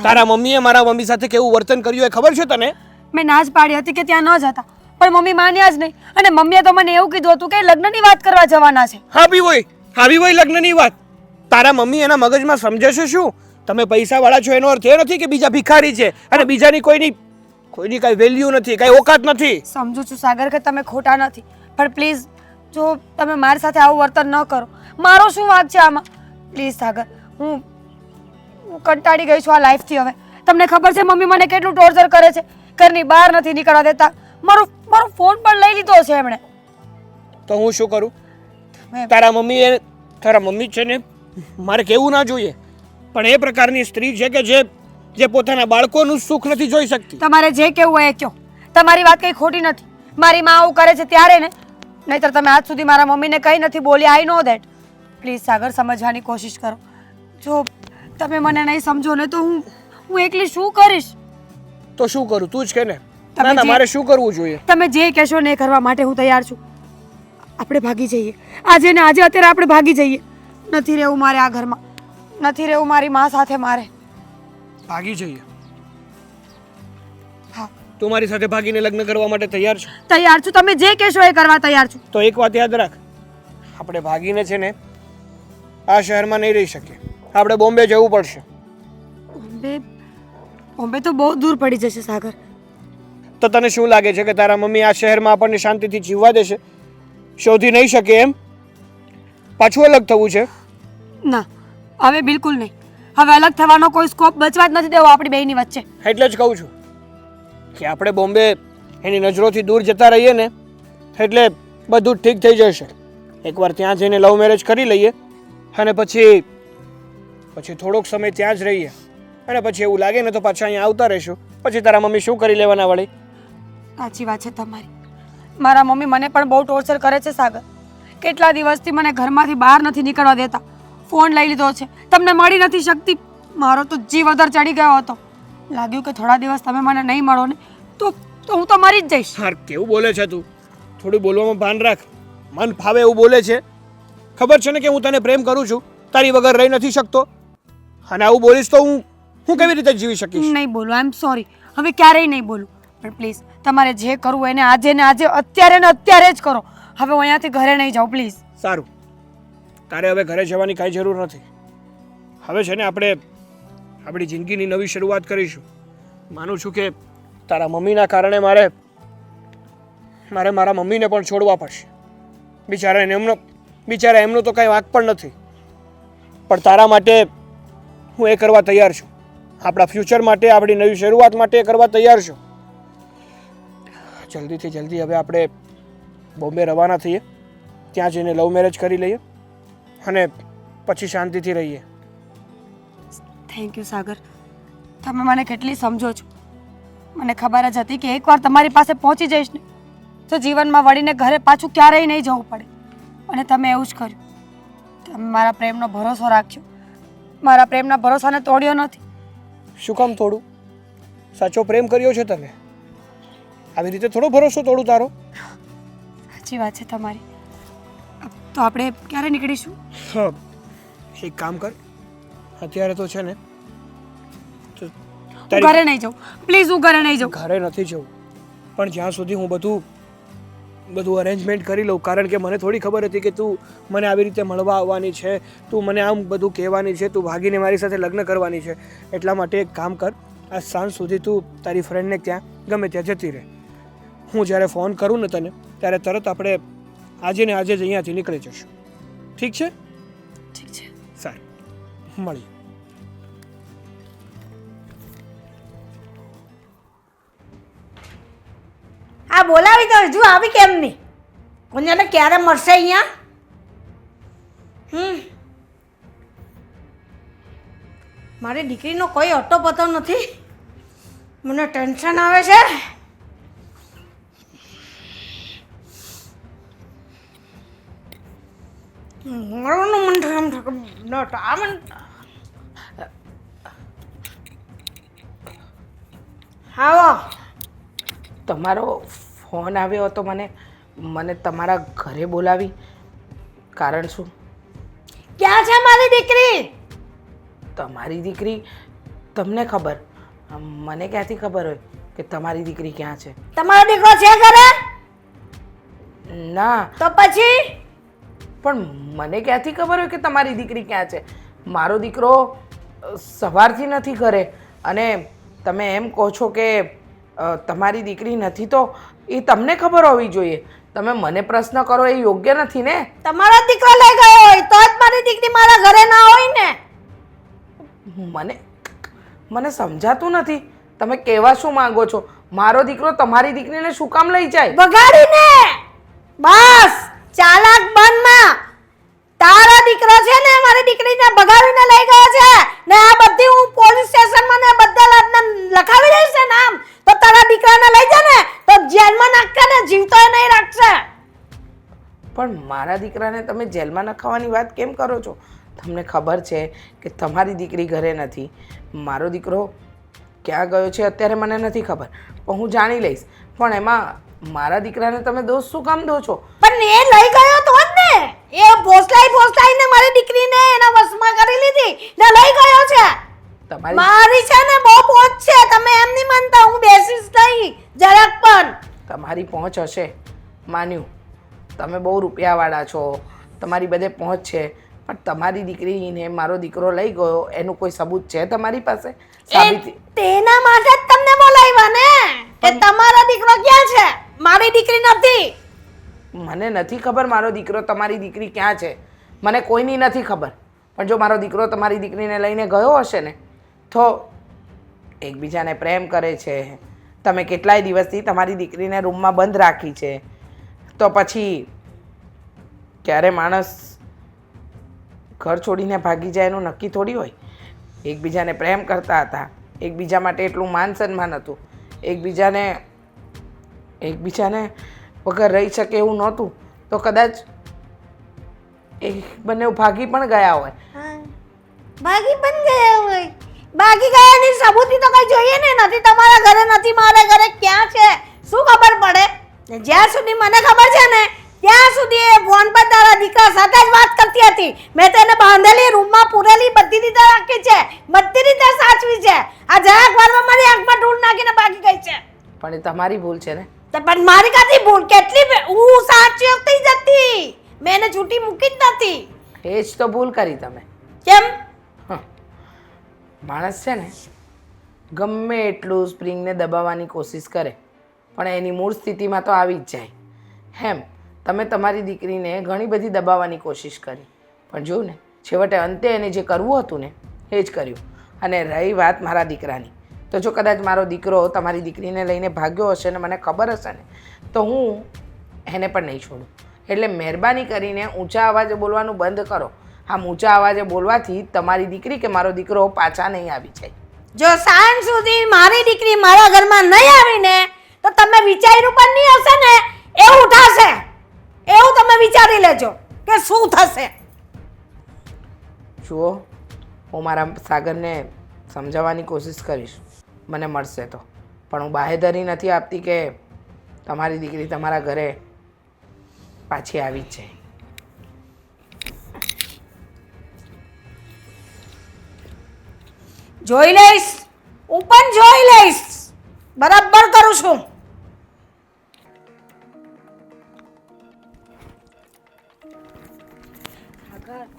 તારા મમ્મીએ મારા મમ્મી સાથે કેવું વર્તન કર્યું એ ખબર છે તને? મેં ના જ પાડી હતી કે ત્યાં ન જતા, પણ મમ્મી માન્યા જ નહીં. અને મમ્મીએ તો મને એવું કીધું હતું કે લગ્નની વાત કરવા જવાના છે. આવી હોય લગ્નની વાત. તારા મમ્મી એના મગજમાં સમજે છે શું? તમે પૈસાવાળા છો એનો અર્થ એ નથી કે બીજા ભિખારી છે અને બીજાની કોઈની કાંઈ વેલ્યુ નથી, કાંઈ ઓકાત નથી. સમજુ છું સાગર કે તમે ખોટા નથી, પણ પ્લીઝ જો તમે મારી સાથે આવું વર્તન ન કરો. મારો શું વાંક છે આમાં? પ્લીઝ સાગર, હું કંટાળી ગઈ છું આ લાઈફથી હવે. તમને ખબર છે મમ્મી મને કેટલું ટોર્ચર કરે છે, ઘરની બહાર નથી નીકળવા દેતા, મારો ફોન પણ લઈ લીધો છે એમણે. તો હું શું કરું? મેં- તારા મમ્મી છે ને, મારે કહેવું ના જોઈએ, પણ એ પ્રકારની સ્ત્રી છે કે જે પોતાના બાળકોનું સુખ નથી જોઈ શકતી. તમારે જે કેવું હોય એ કહો, તમારી વાત કંઈ ખોટી નથી. મારી માં આવું કરે છે ત્યારે ને, નહીંતર તમે આજ સુધી મારા મમ્મીને કંઈ નથી બોલી. આઈ નો દેટ. પ્લીઝ સાગર, સમજવાની કોશિશ કરો. જો તમે મને નહીં સમજો ને તો હું એકલી શું કરીશ? તો શું કરું? તું જ કે ને. તમે ના ના, જે- મારે શું કરવું જોઈએ? તમે જે કહેશો ને એ કરવા માટે હું તૈયાર છું. આપણે ભાગી જઈએ આજે ને આજે, અત્યારે આપણે ભાગી જઈએ. નથી રહેવું મારે આ ઘરમાં, નથી રહેવું મારી માં સાથે મારે. ભાગી જઈએ. હા, તું મારી સાથે ભાગીને લગ્ન કરવા માટે તૈયાર છે? તૈયાર છું. તમે જે કહેશો એ કરવા તૈયાર છું. તો એક વાત યાદ રાખ, આપણે ભાગીને છે ને આ શહેરમાં નહીં રહી શકીએ, આપણે બોમ્બે જવું પડશે. બોમ્બે તો બહુ દૂર પડી જશે સાગર. તો તને શું લાગે છે કે તારા મમ્મી આ શહેરમાં આપણને શાંતિથી જીવવા દેશે? શોધી નહીં શકે એમ? પાછું અલગ થવું છે? ના, હવે બિલકુલ નહીં. હવે અલગ થવાનો કોઈ સ્કોપ બચવા જ નથી દેવો આપણી બેયની વચ્ચે. એટલે જ કહું છું કે આપણે બોમ્બે એની નજરોથી દૂર જતા રહીએ ને એટલે બધું ઠીક થઈ જશે. એકવાર ત્યાં જઈને લવ મેરેજ કરી લઈએ અને પછી થોડોક સમય ત્યાં જ રહીએ અને પછી એવું લાગે ને તો પાછા અહીંયા આવતા રહીશું. પછી તારા મમ્મી શું કરી લેવાના વળી? સાચી વાત છે તમારી. મારા મમ્મી મને પણ બહુ ટોર્ચર કરે છે સાગર. કેટલા દિવસથી મને ઘરમાંથી બહાર નથી નીકળવા દેતા. ફોન લઈ લીધો છે, તમને મળી નથી શકતી. મારો તો જીવ વધારે ચડી ગયો હતો. લાગ્યું કે થોડા દિવસ તમે મને નહીં મળો ને તો હું તો મરી જ જઈશ. હાર, કેવું બોલે છે તું? થોડું બોલવામાં ભાન રાખ. મન ફાવે એવું બોલે છે. ખબર છે ને કે હું તને પ્રેમ કરું છું, તારી વગર રહી નથી શકતો. અને આવું બોલીશ તો હું કેવી રીતે જીવી શકીશ? નહીં બોલું, આઈ એમ સોરી. હવે ક્યારેય નહીં બોલું. પણ પ્લીઝ તમારે જે કરવું એને આજે ને આજે, અત્યારે ને અત્યારે જ કરો. હવે હું અહીંયાથી ઘરે નહીં જાઉં પ્લીઝ. સારું, તારે હવે ઘરે જવાની કાંઈ જરૂર નથી. હવે છે ને આપણે આપણી જિંદગીની નવી શરૂઆત કરીશું. માનું છું કે તારા મમ્મીના કારણે મારે મારા મમ્મીને પણ છોડવા પડશે. બિચારા એમનો તો કાંઈ વાંક પણ નથી, પણ તારા માટે હું એ કરવા તૈયાર છું. આપણા ફ્યુચર માટે, આપણી નવી શરૂઆત માટે એ કરવા તૈયાર છું. જલ્દીથી જલ્દી હવે આપણે બોમ્બે રવાના થઈએ, ત્યાં જઈને લવ મેરેજ કરી લઈએ અને પછી શાંતિથી રહીએ. થેન્ક યુ સાગર. તમે મને કેટલી સમજો છો. મને ખબર જ હતી કે એકવાર તમારી પાસે પહોંચી જઈશ ને તો જીવનમાં વળીને ઘરે પાછું ક્યારેય નહીં જવું પડે. અને તમે એવું જ કર્યું. તમે મારા પ્રેમનો ભરોસો રાખ્યો. મારા પ્રેમના ભરોસાને તોડ્યો નથી. શું કામ તોડું? સાચો પ્રેમ કર્યો છે તને, આવી રીતે થોડો ભરોસો તોડું તારો? સાચી વાત છે તમારી. તો આપણે ક્યારે નીકળીશું? હા, એક કામ કર, અત્યારે તો છે ને તો હું ઘરે નહીં જાઉં પ્લીઝ. હું ઘરે નહીં જાઉં. ઘરે નથી જવું, પણ જ્યાં સુધી હું બધું અરેન્જમેન્ટ કરી લઉં, કારણ કે મને થોડી ખબર હતી કે તું મને આવી રીતે મળવા આવવાની છે, તું મને આમ બધું કહેવાની છે, તું ભાગીને મારી સાથે લગ્ન કરવાની છે. એટલા માટે એક કામ કર, આ સાંજ સુધી તું તારી ફ્રેન્ડને ત્યાં ગમે ત્યાં જતી રહે. હું જ્યારે ફોન કરું ને તને ત્યારે તરત આપણે આજે ને આજે જ અહીંયાથી નીકળી જશું. ઠીક છે? ઠીક છે. સારું, મળીએ. આ બોલાવી તો હજુ આવી કેમ નહીં? કોને ક્યારે મળશે અહીંયા? મારી દીકરીનો કોઈ અટો પતો નથી. મને ટેન્શન આવે છે. મારું મન થાય આવો. તમારો ફોન આવ્યો હતો, મને તમારા ઘરે બોલાવી. કારણ શું? ક્યાં છે મારી દીકરી? તમારી દીકરી તમને ખબર, મને ક્યાંથી ખબર હોય કે તમારી દીકરી ક્યાં છે? તમારો દીકરો છે ઘરે? ના, તો પછી પણ મને ક્યાંથી ખબર હોય કે તમારી દીકરી ક્યાં છે? મારો દીકરો સવારથી નથી ઘરે, અને તમે એમ કહો છો કે તમારી દીકરી નથી, તો એ તમને ખબર હોવી જોઈએ. તમે મને પ્રશ્ન કરો એ યોગ્ય નથી ને. તમારો દીકરો લઈ ગયો હોય તો જ મારી દીકરી મારા ઘરે ના હોય ને. મને સમજાતું નથી તમે કહેવા શું માંગો છો. મારો દીકરો તમારી દીકરીને શું કામ લઈ જાય? બગાડીને. બસ ચાલાક બનમાં. તારા દીકરો છે ને મારી દીકરીને બગાડીને લઈ ગયો છે ને આ બધી હું પોલીસ સ્ટેશનમાં ને બધા લાદને લખાવી દઈશ ને નામ, તો તારા દીકરાને લઈ જા ને તો જેલમાં નાખશે ને જીવતો નહીં રાખશે. પણ મારા દીકરાને તમે જેલમાં નખાવાની વાત કેમ કરો છો? તમને ખબર છે કે તમારી દીકરી ઘરે નથી. મારો દીકરો ક્યાં ગયો છે અત્યારે મને નથી ખબર, પણ હું જાણી લઈશ. પણ એમાં મારા દીકરાને તમે દોષ શું કામ દો છો? પણ એ લઈ ગયો તો જ ને, એ ભોસલાઈને મારી દીકરીને એના વશમાં કરી લીધી ને લઈ ગયો છે. તમારી મારી છે ને બહુ પહોંચ છે, તમે એમ નહીં માનતા, હું બેસીશ નહીં જરાક પણ. તમારી પહોંચ હશે, માન્યું. તમે બહુ રૂપિયાવાળા છો, તમારી બધે પહોંચ છે, પણ તમારી દીકરીને મારો દીકરો લઈ ગયો એનું કોઈ સબૂત છે તમારી પાસે? સાબિતી તેના માટે જ તમને બોલાવ્યા ને કે તમારો દીકરો ક્યાં છે. મારી દીકરી નથી. મને નથી ખબર મારો દીકરો તમારી દીકરી ક્યાં છે, મને કોઈની નથી ખબર. પણ જો મારો દીકરો તમારી દીકરીને લઈને ગયો હશે ને તો એકબીજાને પ્રેમ કરે છે. તમે કેટલાય દિવસથી તમારી દીકરીને રૂમમાં બંધ રાખી છે, તો પછી ક્યારે માણસ ઘર છોડીને ભાગી જાય એનું નક્કી થોડી હોય. એકબીજાને પ્રેમ કરતા હતા, એકબીજા માટે એટલું માન સન્માન હતું, એકબીજાને વગર રહી શકે એવું નહોતું, તો કદાચ એ બંને ભાગી પણ ગયા હોય. ભાગી પણ ગયા હોય. ભાગી ગયાની સબૂતી તો કઈ જોઈએ ને. નથી તમારા ઘરે, નથી મારા ઘરે, ક્યાં છે શું ખબર પડે? ને જ્યાં સુધી મને ખબર છે ને ત્યાં સુધી એ ફોન પર તારા દીકરા સાથે જ વાત કરતી હતી. મેં તેને બાંધેલી રૂમમાં પૂરેલી બધી રીતે રાખી છે, બધી રીતે સાચવી છે. આ જરાક વારમાં મારી આંખમાં ધૂળ નાખીને ભાગી ગઈ છે. પણ એ તમારી ભૂલ છે ને. તો પણ મારી કાથી ભૂલ? કેટલી હું સાચી થઈ જતી, મેં એને છૂટી મૂકી જ નથી. એ જ તો ભૂલ કરી તમે. કેમ? માણસ છે ને ગમે એટલું સ્પ્રિંગને દબાવવાની કોશિશ કરે પણ એની મૂળ સ્થિતિમાં તો આવી જ જાય. હેમ તમે તમારી દીકરીને ઘણી બધી દબાવવાની કોશિશ કરી, પણ જો ને છેવટે અંતે એને જે કરવું હતું ને એ જ કર્યું. અને રહી વાત મારા દીકરાની, તો જો કદાચ મારો દીકરો તમારી દીકરીને લઈને ભાગ્યો હશે ને મને ખબર હશે ને તો હું એને પણ નહીં છોડું. એટલે મહેરબાની કરીને ઊંચા અવાજે બોલવાનું બંધ કરો. આમ ઊંચા અવાજે બોલવાથી તમારી દીકરી કે મારો દીકરો પાછા નહીં આવી જાય. જો સાંજ સુધી મારી દીકરી મારા ઘરમાં નહીં આવીને તો તમે વિચાર્યું પણ નહીં હશે ને એવું થશે. એવું તમે વિચારી લેજો કે શું થશે. જુઓ, હું મારા સાગરને સમજાવવાની કોશિશ કરીશ, મને મળશે તો. પણ હું બાહેધરી નથી આપતી કે તમારી દીકરી તમારા ઘરે પાછી આવી જ જાય. જોઈ લઈશ, હું પણ જોઈ લઈશ, બરાબર કરું છું.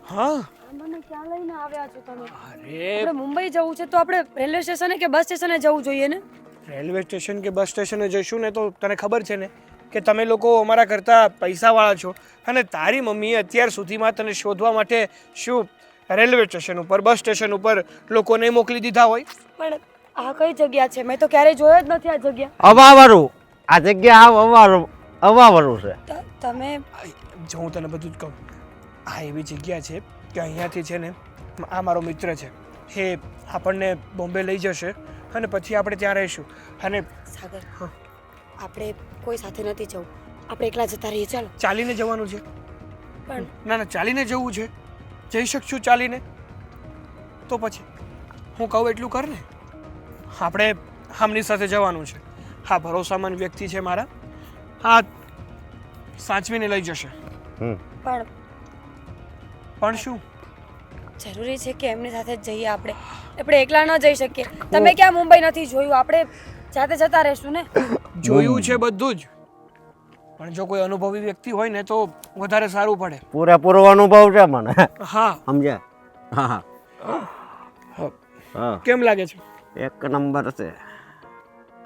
હા મને ક્યાં લઈને આવ્યા છો તમે? અરે આપણે મુંબઈ જવું છે તો આપણે રેલવે સ્ટેશને કે બસ સ્ટેશને જવું જોઈએ ને? રેલવે સ્ટેશન કે બસ સ્ટેશને જઈશું ને તો તને ખબર છે ને કે તમે લોકો અમારા કરતાં પૈસાવાળા છો, અને તારી મમ્મીએ અત્યાર સુધીમાં તને શોધવા માટે શું રેલવે સ્ટેશન ઉપર, બસ સ્ટેશન ઉપર લોકોને મોકલી દીધા હોય? પણ આ કઈ જગ્યા છે? મેં તો ક્યારેય જોયો જ નથી આ જગ્યા. અવાવરું આ જગ્યા અવાવરું છે. તમે જો હું તને બધું જ કહું, આ એવી જગ્યા છે કે અહીંયાથી છે ને આ મારો મિત્ર છે, એ આપણને બોમ્બે લઈ જશે અને પછી આપણે ત્યાં રહીશું. અને સાગર, આપણે કોઈ સાથે નથી જવું, આપણે એકલા જતા રહીએ. ચાલો. ચાલીને જવાનું છે? પણ ના ના, ચાલીને જવું છે? જઈ શકશું ચાલીને? તો પછી હું કહું એટલું કર ને. આપણે આમની સાથે જવાનું છે. હા, ભરોસામંદ વ્યક્તિ છે મારા, હા, સાચવીને લઈ જશે. પણ શું જરૂરી છે કે એમની સાથે જ જઈએ? આપણે એકલા ન જઈ શકીએ. તમે ક્યાં મુંબઈ નથી જોયું? આપણે જાતે જતા રહેશું ને. જોયું છે બધું જ, પણ જો કોઈ અનુભવી વ્યક્તિ હોય ને તો વધારે સારું પડે. પૂરેપૂરો અનુભવ છે મને. હા સમજ્યા? હા હા. હા કેમ લાગે છે? એક નંબર છે.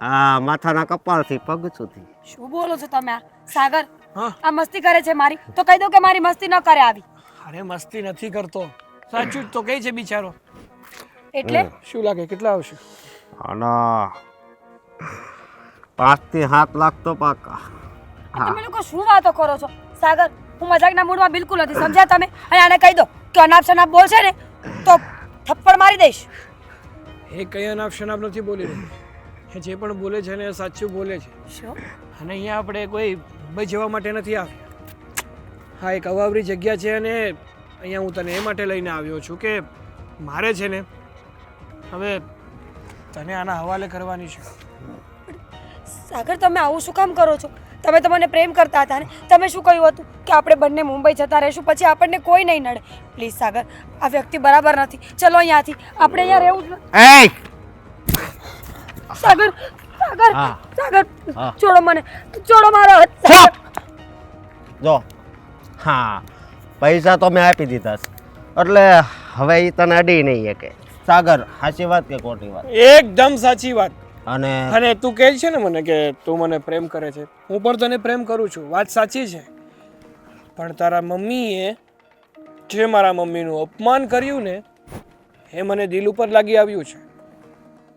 આ માથાના કપાળથી પગ સુધી. શું બોલો છો તમે આ સાગર? હા. આ મસ્તી કરે છે મારી, તો કહી દો કે મારી મસ્તી ન કરે આવી. અરે મસ્તી નથી કરતો, સાચું જ તો કહે છે બિચારો. એટલે શું લાગે કેટલા આવશે? અને 5 થી 7 લાખ તો પાકા. તમે લોકો શું વાતો કરો છો? સાગર, હું મજાકના મૂડમાં બિલકુલ નથી, સમજ્યા તમે? અને આને કહી દો કે અનાપ શનાપ બોલશે ને તો થપ્પડ મારી દઈશ. એ કઈ અનાપ શનાપ નથી બોલી રહી. એ જે પણ બોલે છે ને એ સાચું બોલે છે. શું? અને અહીંયા આપણે કોઈ મુંબઈ જવા માટે નથી આવ્યા. હા, એક અવાવરી જગ્યા છે અને અહીંયા હું તને એ માટે લઈને આવ્યો છું કે મારે છે ને હવે તને આના હવાલે કરવાની છે. સાગર, તમે આવું શું કામ કરો છો? તમે તો મને પ્રેમ કરતા હતા ને? તમે શું કહ્યું હતું કે આપણે બંને મુંબઈ જતા રહીશું, પછી આપણને કોઈ નહીં નડે? પ્લીઝ સાગર, આ વ્યક્તિ બરાબર નથી. ચલો અહીંયાથી, આપણે અહીંયા રહેવું જ નથી. સાગર, સાગર, સાગર, છોડો મને, છોડો મારો હાથ. સાગર, જો હા, પૈસા તો મેં આપી દીધા છે, એટલે હવે એ તને અડી નહીં કે. સાગર, સાચી વાત કે ખોટી વાત? એકદમ સાચી વાત. અને અને તું કહે છે ને મને કે તું મને પ્રેમ કરે છે, હું પણ તને પ્રેમ કરું છું, વાત સાચી છે. પણ તારા મમ્મીએ જે મારા મમ્મીનું અપમાન કર્યું ને એ મને દિલ ઉપર લાગી આવ્યું છે.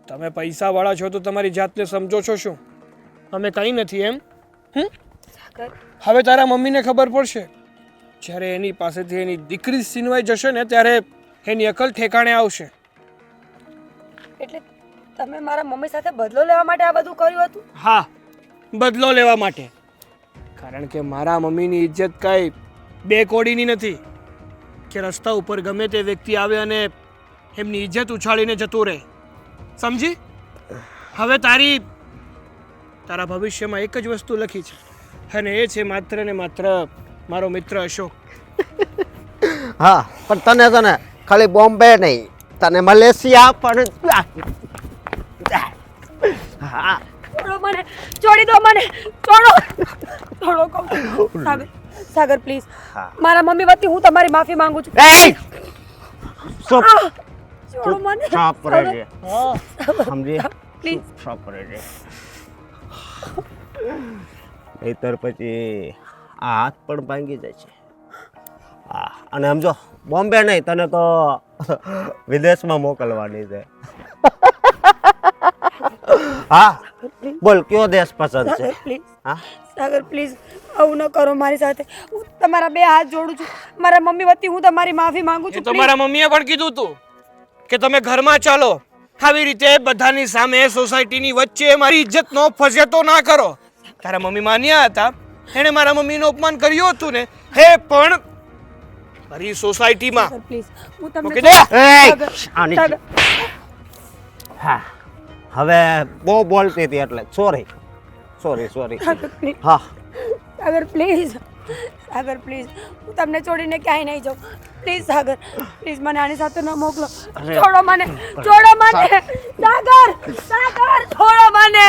તમે પૈસાવાળા છો તો તમારી જાતને સમજો છો શું? અમે કંઈ નથી એમ? સાગર, હવે તારા મમ્મીને ખબર પડશે, જ્યારે એની પાસેથી એની દીકરી છીનવાઈ જશે ને ત્યારે એની અકલ ઠેકાણે આવશે. એટલે તમે મારા મમ્મી સાથે બદલો લેવા માટે આ બધું કર્યું હતું? હા, બદલો લેવા માટે. કારણ કે મારા મમ્મીની ઇજ્જત કાંઈ બે કોડીની નથી કે રસ્તા ઉપર ગમે તે વ્યક્તિ આવે અને એમની ઇજ્જત ઉછાળીને જતું રહે. સમજી? હવે તારા ભવિષ્યમાં એક જ વસ્તુ લખી છે અને એ છે માત્ર ને માત્ર મારો મિત્ર અશોક. હા, પણ તને છે ને ખાલી બોમ્બે નહીં, તને મલેશિયા પણ. હા, છોડો મને, છોડી દો મને, છોડો, છોડો કહું છું. સાગર, સાગર પ્લીઝ, મારા મમ્મી વતી હું તમારી માફી માંગુ છું. ચૂપ છોડો મને. ચૂપ રહેજે. સમજી? પ્લીઝ. ચૂપ રહેજે. નહીતર પછી આ હાથ પણ ભાંગી જાય છે. હા, અને સમજો, બોમ્બે નહીં, તને તો વિદેશમાં મોકલવાની છે. હા, બોલ કયો દેશ પસંદ છે? પ્લીઝ હા, સાગર પ્લીઝ, આવું ન કરો મારી સાથે. હું તમારા 2 હાથ જોડું છું. મારા મમ્મી વતી હું તમારી માફી માંગુ એ છું. તો મારા મમ્મીએ પણ કીધું તું કે તમે ઘરમાં ચાલો, આવી રીતે બધાની સામે સોસાયટીની વચ્ચે મારી ઇજ્જતનો ફજેતો ના કરો. તારા મમ્મી માન્યા હતા, એણે મારા મમ્મીનું અપમાન કર્યું હતું ને, હે પણ મારી સોસાયટીમાં. પ્લીઝ, હું મૂકી તમને દે. આની સાગર, હા, હવે બહુ બોલતી હતી એટલે સોરી. સાગર પ્લીઝ, હા, સાગર પ્લીઝ, સાગર પ્લીઝ, હું તમને છોડીને ક્યાંય નહીં જાઉં. પ્લીઝ સાગર, પ્લીઝ મને આની સાથે ન મોકલો. છોડો મને, છોડો મને. સાગર, સાગર, છોડો મને.